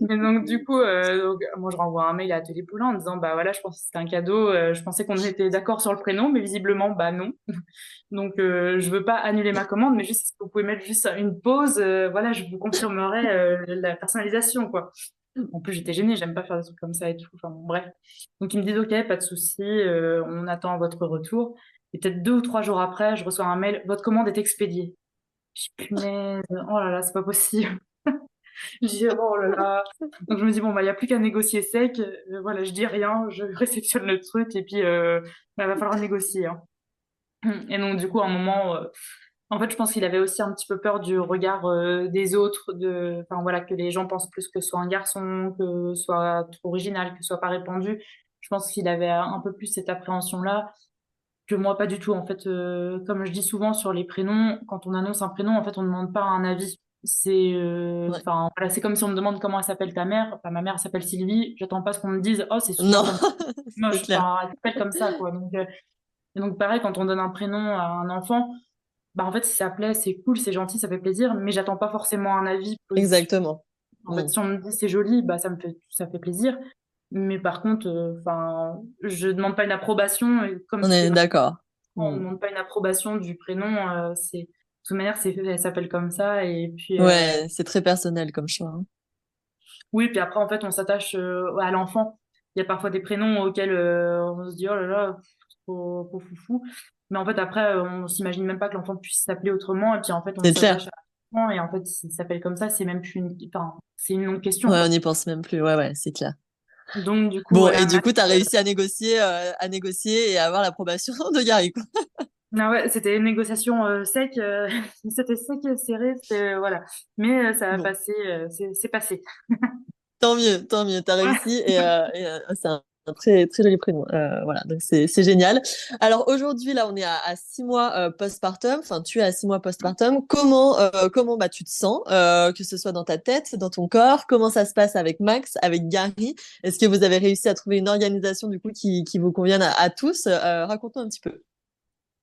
B: Mais donc, du coup, moi, je renvoie un mail à Atelier Poulain en disant, bah voilà, je pense que c'était un cadeau. Je pensais qu'on était d'accord sur le prénom, mais visiblement, bah non. Donc, je veux pas annuler ma commande, mais juste, est-ce que vous pouvez mettre juste une pause? Voilà, je vous confirmerai la personnalisation, quoi. En plus, j'étais gênée, j'aime pas faire des trucs comme ça et tout. Enfin, bon, bref. Donc, ils me disent, OK, pas de souci, on attend votre retour. Et peut-être 2 ou 3 jours après, je reçois un mail, votre commande est expédiée. Je dis, punaise, oh là là, c'est pas possible. Je dis, oh là là. Donc, je me dis, bon, bah, il n'y a plus qu'à négocier sec. Voilà, je dis rien, je réceptionne le truc et puis, bah, va falloir négocier, hein. Et donc, du coup, à un moment, en fait, je pense qu'il avait aussi un petit peu peur du regard des autres, enfin voilà, que les gens pensent plus que ce soit un garçon, que ce soit trop original, que ce soit pas répandu. Je pense qu'il avait un peu plus cette appréhension-là que moi, pas du tout. En fait, comme je dis souvent sur les prénoms, quand on annonce un prénom, en fait, on ne demande pas un avis.
A: Ouais.
B: Enfin, voilà, c'est comme si on me demande comment elle s'appelle ta mère. Enfin, ma mère s'appelle Sylvie. J'attends pas ce qu'on me dise. Oh, c'est super
A: Non,
B: comme
A: c'est
B: moche.
A: clair.
B: Enfin, elle s'appelle comme ça, quoi. Et donc pareil, quand on donne un prénom à un enfant, bah en fait, si ça plaît, c'est cool, c'est gentil, ça fait plaisir, mais j'attends pas forcément un avis positif.
A: Exactement.
B: En fait,
A: Mm.
B: si on me dit c'est joli, bah ça fait plaisir. Mais par contre, enfin, je demande pas une approbation, et comme
A: On
B: c'est
A: est
B: vraiment,
A: d'accord.
B: on
A: Mm.
B: demande pas une approbation du prénom, de toute manière, elle s'appelle comme ça, et puis,
A: Ouais, c'est très personnel comme choix, hein.
B: oui, puis après, en fait, on s'attache à l'enfant. Il y a parfois des prénoms auxquels on se dit, oh là là, trop foufou. Mais en fait, après, on s'imagine même pas que l'enfant puisse s'appeler autrement. Et puis, en fait, on
A: C'est clair.
B: s'attache à l'enfant. Et en fait, s'il s'appelle comme ça, c'est même plus enfin, c'est une longue question,
A: Ouais, on
B: quoi.
A: n'y pense même plus. Ouais, ouais, c'est clair.
B: Donc, du coup,
A: Bon,
B: voilà,
A: et du coup, t'as réussi à négocier et à avoir l'approbation de Gary, quoi.
B: ah ouais, c'était une négociation sec. C'était sec et serré. C'était, voilà. Mais ça a
A: Bon.
B: passé, c'est passé.
A: Tant mieux, t'as réussi c'est un très très joli prénom. Voilà, donc c'est génial. Alors aujourd'hui là, on est à 6 mois postpartum. Enfin, tu es à 6 mois postpartum. Comment bah tu te sens, que ce soit dans ta tête, dans ton corps. Comment ça se passe avec Max, avec Gary? Est-ce que vous avez réussi à trouver une organisation du coup qui vous convienne à tous? Raconte-nous un petit peu.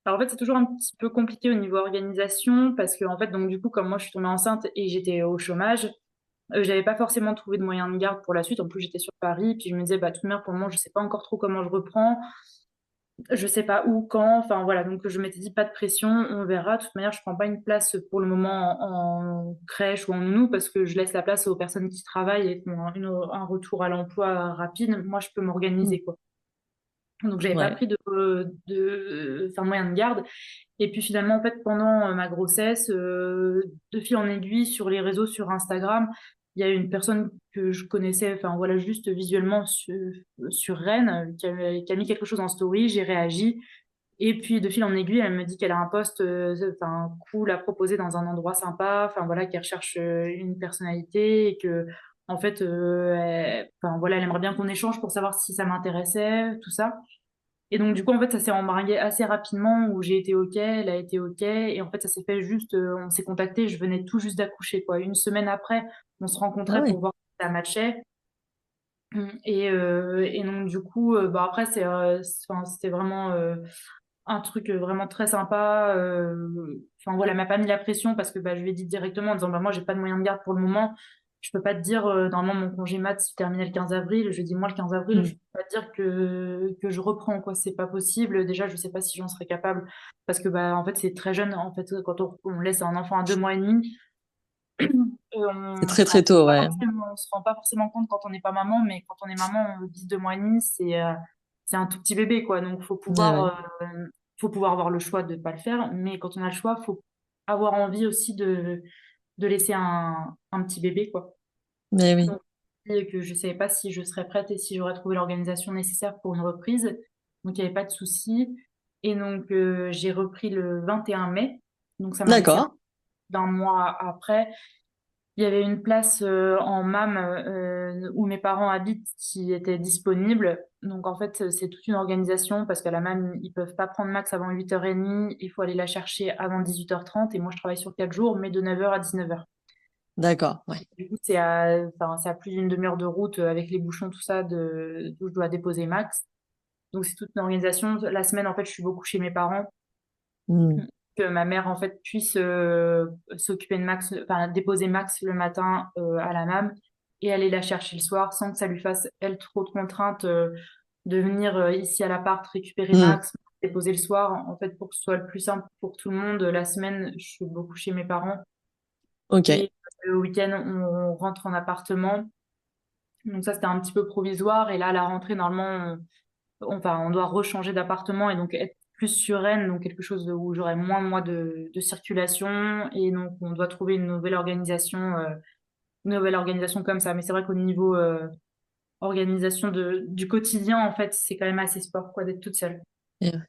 B: Alors en fait, c'est toujours un petit peu compliqué au niveau organisation parce que en fait, donc du coup, comme moi, je suis tombée enceinte et j'étais au chômage, j'avais pas forcément trouvé de moyen de garde pour la suite. En plus, j'étais sur Paris, puis je me disais, bah, de toute manière, pour le moment, je sais pas encore trop comment je reprends, je sais pas où, quand, enfin voilà. Donc je m'étais dit, pas de pression, on verra. De toute manière, je prends pas une place pour le moment en crèche ou en nounou parce que je laisse la place aux personnes qui travaillent et qui ont un retour à l'emploi rapide. Moi, je peux
A: Mm.
B: m'organiser, quoi. Donc j'avais pas
A: Ouais.
B: pris enfin, moyen de garde. Et puis finalement, en fait, pendant ma grossesse, de fil en aiguille sur les réseaux, sur Instagram, il y a une personne que je connaissais, enfin voilà, juste visuellement sur Rennes, qui a mis quelque chose en story, j'ai réagi. Et puis de fil en aiguille, elle me dit qu'elle a un poste, enfin cool à proposer dans un endroit sympa, enfin voilà, qu'elle recherche une personnalité et que en fait, enfin voilà, elle aimerait bien qu'on échange pour savoir si ça m'intéressait, tout ça. Et donc, du coup, en fait, ça s'est embringué assez rapidement où j'ai été OK, elle a été OK. Et en fait, ça s'est fait juste, on s'est contacté, je venais tout juste d'accoucher, quoi. Une semaine après, on se
A: Ah
B: rencontrait pour
A: oui.
B: voir si ça matchait. Et donc, du coup, bah, après, enfin, c'était vraiment un truc vraiment très sympa. Enfin, voilà, elle m'a pas mis la pression parce que bah, je lui ai dit directement en disant, bah, moi, j'ai pas de moyen de garde pour le moment. Je peux pas te dire, normalement, mon congé mat se terminait le 15 avril. Je dis, moi, le 15 avril, je
A: Mm.
B: peux pas te dire que je reprends, quoi. C'est pas possible. Déjà, je sais pas si j'en serais capable parce que, bah, en fait, c'est très jeune. En fait, quand on laisse un enfant à 2 mois et demi,
A: C'est très très tôt, ouais.
B: on se rend pas forcément compte quand on n'est pas maman, mais quand on est maman, on dit 2 mois et demi, c'est un tout petit bébé, quoi. Donc,
A: Ouais, ouais.
B: faut pouvoir avoir le choix de ne pas le faire, mais quand on a le choix, faut avoir envie aussi de laisser un petit bébé, quoi.
A: Mais oui.
B: Donc, et que je savais pas si je serais prête et si j'aurais trouvé l'organisation nécessaire pour une reprise. Donc, il n'y avait pas de souci. Et donc, j'ai repris le 21 mai. Donc, ça m'a laissé
A: D'accord.
B: d'un mois après. Il y avait une place en MAM où mes parents habitent qui était disponible. Donc en fait, c'est toute une organisation parce qu'à la MAM, ils peuvent pas prendre Max avant 8h30. Il faut aller la chercher avant 18h30. Et moi, je travaille sur 4 jours, mais de 9h à 19h.
A: D'accord. Ouais.
B: Du coup, enfin, c'est à plus d'une demi-heure de route avec les bouchons, tout ça, d'où je dois déposer Max. Donc c'est toute une organisation. La semaine, en fait, je suis beaucoup chez mes parents.
A: Mm.
B: Que ma mère en fait puisse s'occuper de Max, enfin déposer Max le matin à la MAM et aller la chercher le soir sans que ça lui fasse elle trop de contraintes de venir ici à l'appart récupérer
A: Mm.
B: Max, déposer le soir. En fait, pour que ce soit le plus simple pour tout le monde, la semaine je suis beaucoup chez mes parents
A: Ok.
B: et le week-end on rentre en appartement. Donc ça, c'était un petit peu provisoire. Et là, à la rentrée, normalement, on doit rechanger d'appartement et donc être plus sereine, donc quelque chose où j'aurai moins, moi, de circulation. Et donc, on doit trouver une nouvelle organisation comme ça. Mais c'est vrai qu'au niveau organisation du quotidien, en fait, c'est quand même assez sport, quoi, d'être toute seule.
A: Et ouais.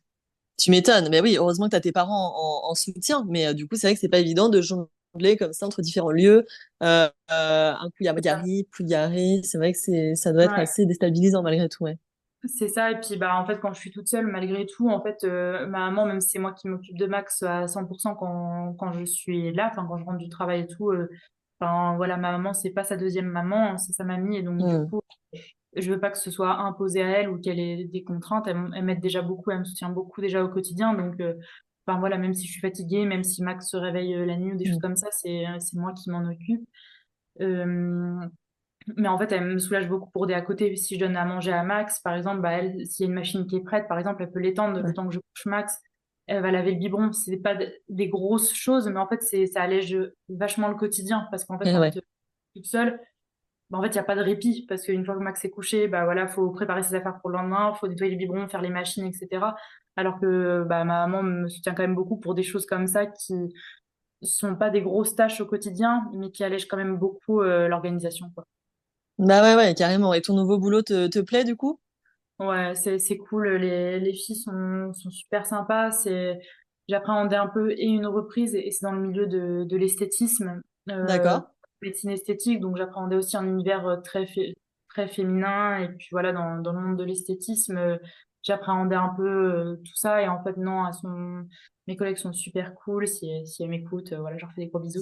A: Tu m'étonnes, mais oui, heureusement que tu as tes parents en soutien, mais du coup, c'est vrai que c'est pas évident de jongler comme ça entre différents lieux. Un coup, il y a
B: C'est ça.
A: Gary, plus Gary, c'est vrai que ça doit être
B: Ouais.
A: assez déstabilisant malgré tout, ouais.
B: C'est ça, et puis bah en fait quand je suis toute seule, malgré tout, en fait ma maman, même si c'est moi qui m'occupe de Max à 100% quand je suis là, enfin quand je rentre du travail et tout, enfin voilà, ma maman c'est pas sa deuxième maman, c'est sa mamie, et donc du
A: Hmm.
B: coup je veux pas que ce soit imposé à elle ou qu'elle ait des contraintes. Elle m'aide déjà beaucoup, elle me soutient beaucoup déjà au quotidien, donc enfin voilà, même si je suis fatiguée, même si Max se réveille la nuit ou des choses
A: Hmm.
B: comme ça, c'est moi qui m'en occupe. Euh, mais en fait, elle me soulage beaucoup pour des à côté. Si je donne à manger à Max, par exemple, bah elle, s'il y a une machine qui est prête, par exemple, elle peut l'étendre le
A: Ouais.
B: temps que je couche Max. Elle va laver le biberon. C'est pas des grosses choses, mais en fait, ça allège vachement le quotidien. Parce qu'en fait,
A: Eh
B: quand
A: ouais.
B: tu es toute seule, bah, en fait, il n'y a pas de répit. Parce qu'une fois que Max est couché, bah voilà, faut préparer ses affaires pour le lendemain, faut nettoyer le biberon, faire les machines, etc. Alors que bah, ma maman me soutient quand même beaucoup pour des choses comme ça qui sont pas des grosses tâches au quotidien, mais qui allègent quand même beaucoup l'organisation, quoi.
A: Bah ouais, ouais, carrément. Et ton nouveau boulot te plaît du coup?
B: Ouais, c'est cool. Les filles sont super sympas. J'appréhendais un peu et une reprise et c'est dans le milieu de l'esthétisme,
A: D'accord.
B: médecine esthétique. Donc j'appréhendais aussi un univers très féminin. Et puis voilà, dans le monde de l'esthétisme, j'appréhendais un peu tout ça. Et en fait, non, mes collègues sont super cool. Si elles m'écoutent, voilà, je leur fais des gros bisous.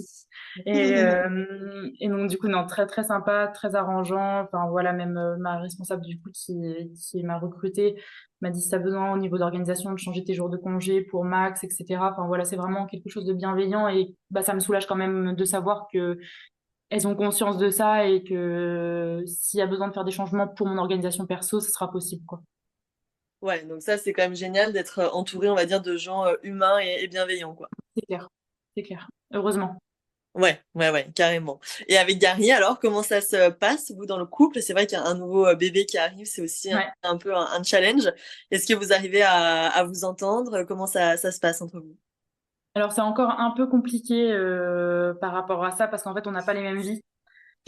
B: Et donc, du coup, non, très, très sympa, très arrangeant. Enfin, voilà, même ma responsable, du coup, qui m'a recrutée, m'a dit si t'as besoin au niveau d'organisation de changer tes jours de congé pour Max, etc. Enfin, voilà, c'est vraiment quelque chose de bienveillant et bah, ça me soulage quand même de savoir que elles ont conscience de ça et que s'il y a besoin de faire des changements pour mon organisation perso, ce sera possible, quoi.
A: Ouais, donc ça, c'est quand même génial d'être entouré, on va dire, de gens humains et bienveillants, quoi.
B: C'est clair, c'est clair. Heureusement.
A: Ouais, ouais, ouais, carrément. Et avec Gary, alors, comment ça se passe, vous, dans le couple? C'est vrai qu'il y a un nouveau bébé qui arrive, c'est aussi
B: Ouais.
A: un peu un challenge. Est-ce que vous arrivez à vous entendre? Comment ça se passe entre vous?
B: Alors, c'est encore un peu compliqué par rapport à ça parce qu'en fait, on n'a pas les mêmes vies.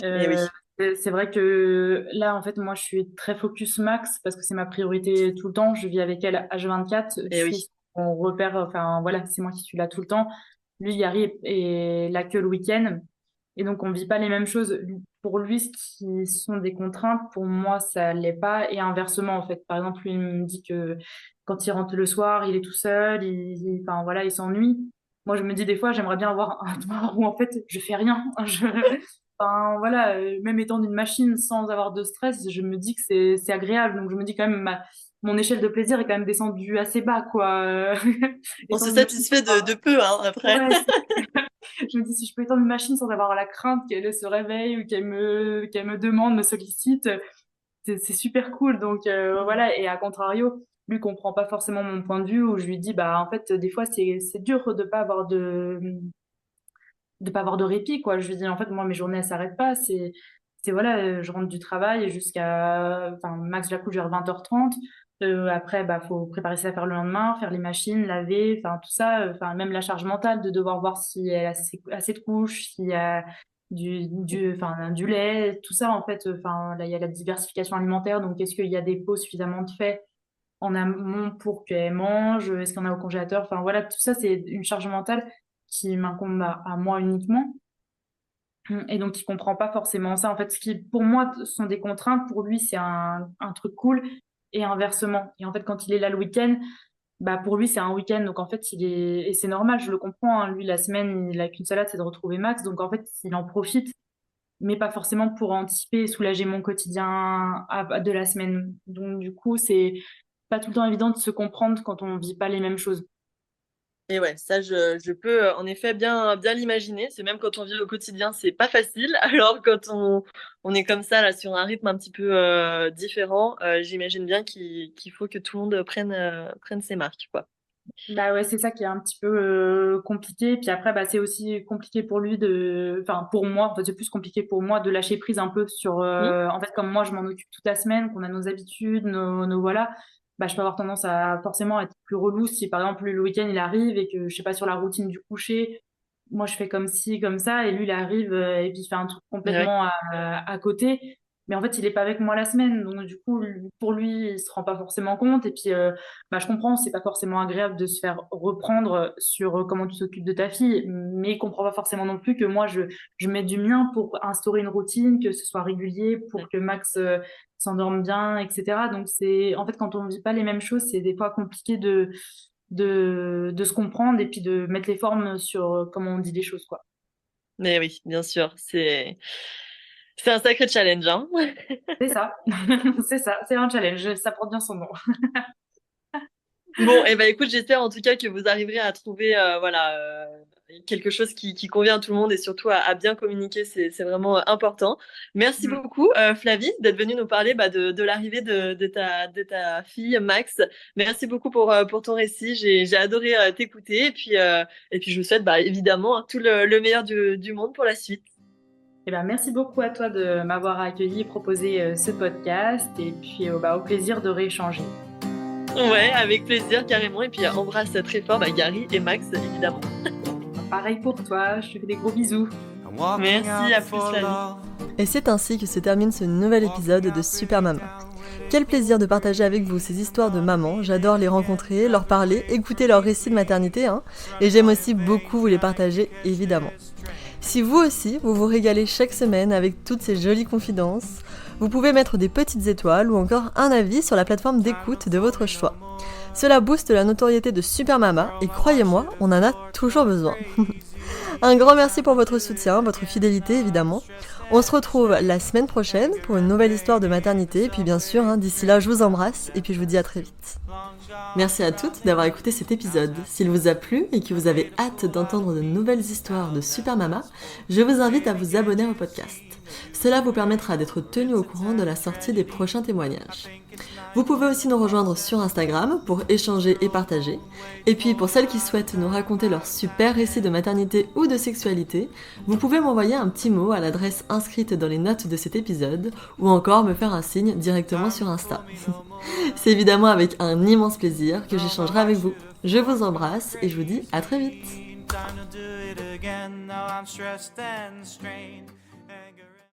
A: Eh
B: Euh,
A: oui,
B: c'est vrai que là, en fait, moi, je suis très focus Max parce que c'est ma priorité tout le temps. Je vis avec elle H24.
A: eh
B: C'est
A: oui.
B: son repère. Enfin, voilà, c'est moi qui suis là tout le temps. Lui, Gary est là que le week-end. Et donc, on vit pas les mêmes choses. Pour lui, ce qui sont des contraintes, pour moi, ça l'est pas. Et inversement, en fait. Par exemple, lui, il me dit que quand il rentre le soir, il est tout seul. Enfin, voilà, il s'ennuie. Moi, je me dis des fois, j'aimerais bien avoir un soir où, en fait, je fais rien. Enfin, voilà, même étant d'une machine sans avoir de stress, je me dis que c'est agréable. Donc, je me dis quand même, mon échelle de plaisir est quand même descendue assez bas, quoi.
A: On se
B: Étendre une machine.
A: satisfait de peu, hein, après.
B: Ouais, je me dis, si je peux étendre une machine sans avoir la crainte qu'elle se réveille ou qu'elle me demande, me sollicite, c'est super cool. Donc, voilà. Et à contrario, lui comprend pas forcément mon point de vue où je lui dis, bah, en fait, des fois, c'est dur de pas avoir de répit, quoi. Je lui dis, en fait, moi, mes journées, elles s'arrêtent pas. Voilà, je rentre du travail jusqu'à, enfin, max, j'accouche vers 20h30. Après, bah, faut préparer ses affaires le lendemain, faire les machines, laver, enfin, tout ça. Enfin, même la charge mentale de devoir voir si elle a assez de couches, s'il y a enfin, du lait, tout ça, en fait. Enfin, là, il y a la diversification alimentaire. Donc, est-ce qu'il y a des pots suffisamment de fait en amont pour qu'elle mange? Est-ce qu'on a au congélateur? Enfin, voilà, tout ça, c'est une charge mentale qui m'incombe à moi uniquement. Et donc, il comprend pas forcément ça. En fait, ce qui, pour moi, sont des contraintes, pour lui, c'est un truc cool et inversement. Et en fait, quand il est là le week-end, bah, pour lui, c'est un week-end. Donc, en fait, et c'est normal, je le comprends, hein. Lui, la semaine, il a qu'une seule hâte, c'est de retrouver Max. Donc, en fait, il en profite, mais pas forcément pour anticiper et soulager mon quotidien de la semaine. Donc, du coup, c'est pas tout le temps évident de se comprendre quand on vit pas les mêmes choses.
A: Et ouais, ça, je peux en effet bien l'imaginer. C'est même quand on vit au quotidien, c'est pas facile. Alors quand on est comme ça, là, sur un rythme un petit peu différent, j'imagine bien qu'il faut que tout le monde prenne ses marques, quoi.
B: Bah ouais, c'est ça qui est un petit peu compliqué. Puis après, bah, c'est aussi compliqué pour lui enfin pour moi, en fait, c'est plus compliqué pour moi de lâcher prise un peu sur,
A: Mmh.
B: en fait, comme moi, je m'en occupe toute la semaine, qu'on a nos habitudes, nos voilà, bah, je peux avoir tendance à forcément être plus relou si, par exemple, le week-end, il arrive et que je sais pas, sur la routine du coucher, moi, je fais comme ci, comme ça, et lui, il arrive et puis il fait un truc
A: Et ouais.
B: complètement à côté. Mais en fait, il est pas avec moi la semaine, donc du coup, pour lui, il se rend pas forcément compte. Et puis, bah, je comprends, c'est pas forcément agréable de se faire reprendre sur comment tu t'occupes de ta fille, mais il comprend pas forcément non plus que moi, je mets du mien pour instaurer une routine, que ce soit régulier,
A: Mmh.
B: pour que Max s'endorme bien, etc. Donc, en fait, quand on vit pas les mêmes choses, c'est des fois compliqué de se comprendre et puis de mettre les formes sur comment on dit les choses, quoi.
A: Mais oui, bien sûr, c'est un sacré challenge, hein.
B: C'est ça, c'est ça, c'est un challenge, ça porte bien son nom.
A: Bon, et ben écoute, j'espère en tout cas que vous arriverez à trouver voilà quelque chose qui convient à tout le monde et surtout à bien communiquer, c'est vraiment important. Merci
B: Mm.
A: beaucoup Flavie d'être venue nous parler de l'arrivée de ta fille Max. Merci beaucoup pour ton récit. J'ai adoré t'écouter et puis je vous souhaite bah, évidemment hein, tout le meilleur du monde pour la suite.
B: Eh ben, merci beaucoup à toi de m'avoir accueilli et proposé ce podcast et puis bah, au plaisir de rééchanger.
A: Ouais, avec plaisir carrément et puis embrasse très fort bah, Gary et Max évidemment.
B: Pareil pour toi, je te fais des gros bisous.
A: Merci, à plus Flavie.
C: Et c'est ainsi que se termine ce nouvel épisode de Super Maman. Quel plaisir de partager avec vous ces histoires de maman, j'adore les rencontrer, leur parler, écouter leurs récits de maternité, hein, et j'aime aussi beaucoup vous les partager évidemment. Si vous aussi, vous vous régalez chaque semaine avec toutes ces jolies confidences, vous pouvez mettre des petites étoiles ou encore un avis sur la plateforme d'écoute de votre choix. Cela booste la notoriété de Super Mama et croyez-moi, on en a toujours besoin. Un grand merci pour votre soutien, votre fidélité évidemment. On se retrouve la semaine prochaine pour une nouvelle histoire de maternité. Et puis bien sûr, hein, d'ici là, je vous embrasse et puis je vous dis à très vite. Merci à toutes d'avoir écouté cet épisode. S'il vous a plu et que vous avez hâte d'entendre de nouvelles histoires de Super Mama, je vous invite à vous abonner au podcast. Cela vous permettra d'être tenu au courant de la sortie des prochains témoignages. Vous pouvez aussi nous rejoindre sur Instagram pour échanger et partager. Et puis pour celles qui souhaitent nous raconter leur super récit de maternité ou de sexualité, vous pouvez m'envoyer un petit mot à l'adresse inscrite dans les notes de cet épisode ou encore me faire un signe directement sur Insta. C'est évidemment avec un immense plaisir que j'échangerai avec vous. Je vous embrasse et je vous dis à très vite.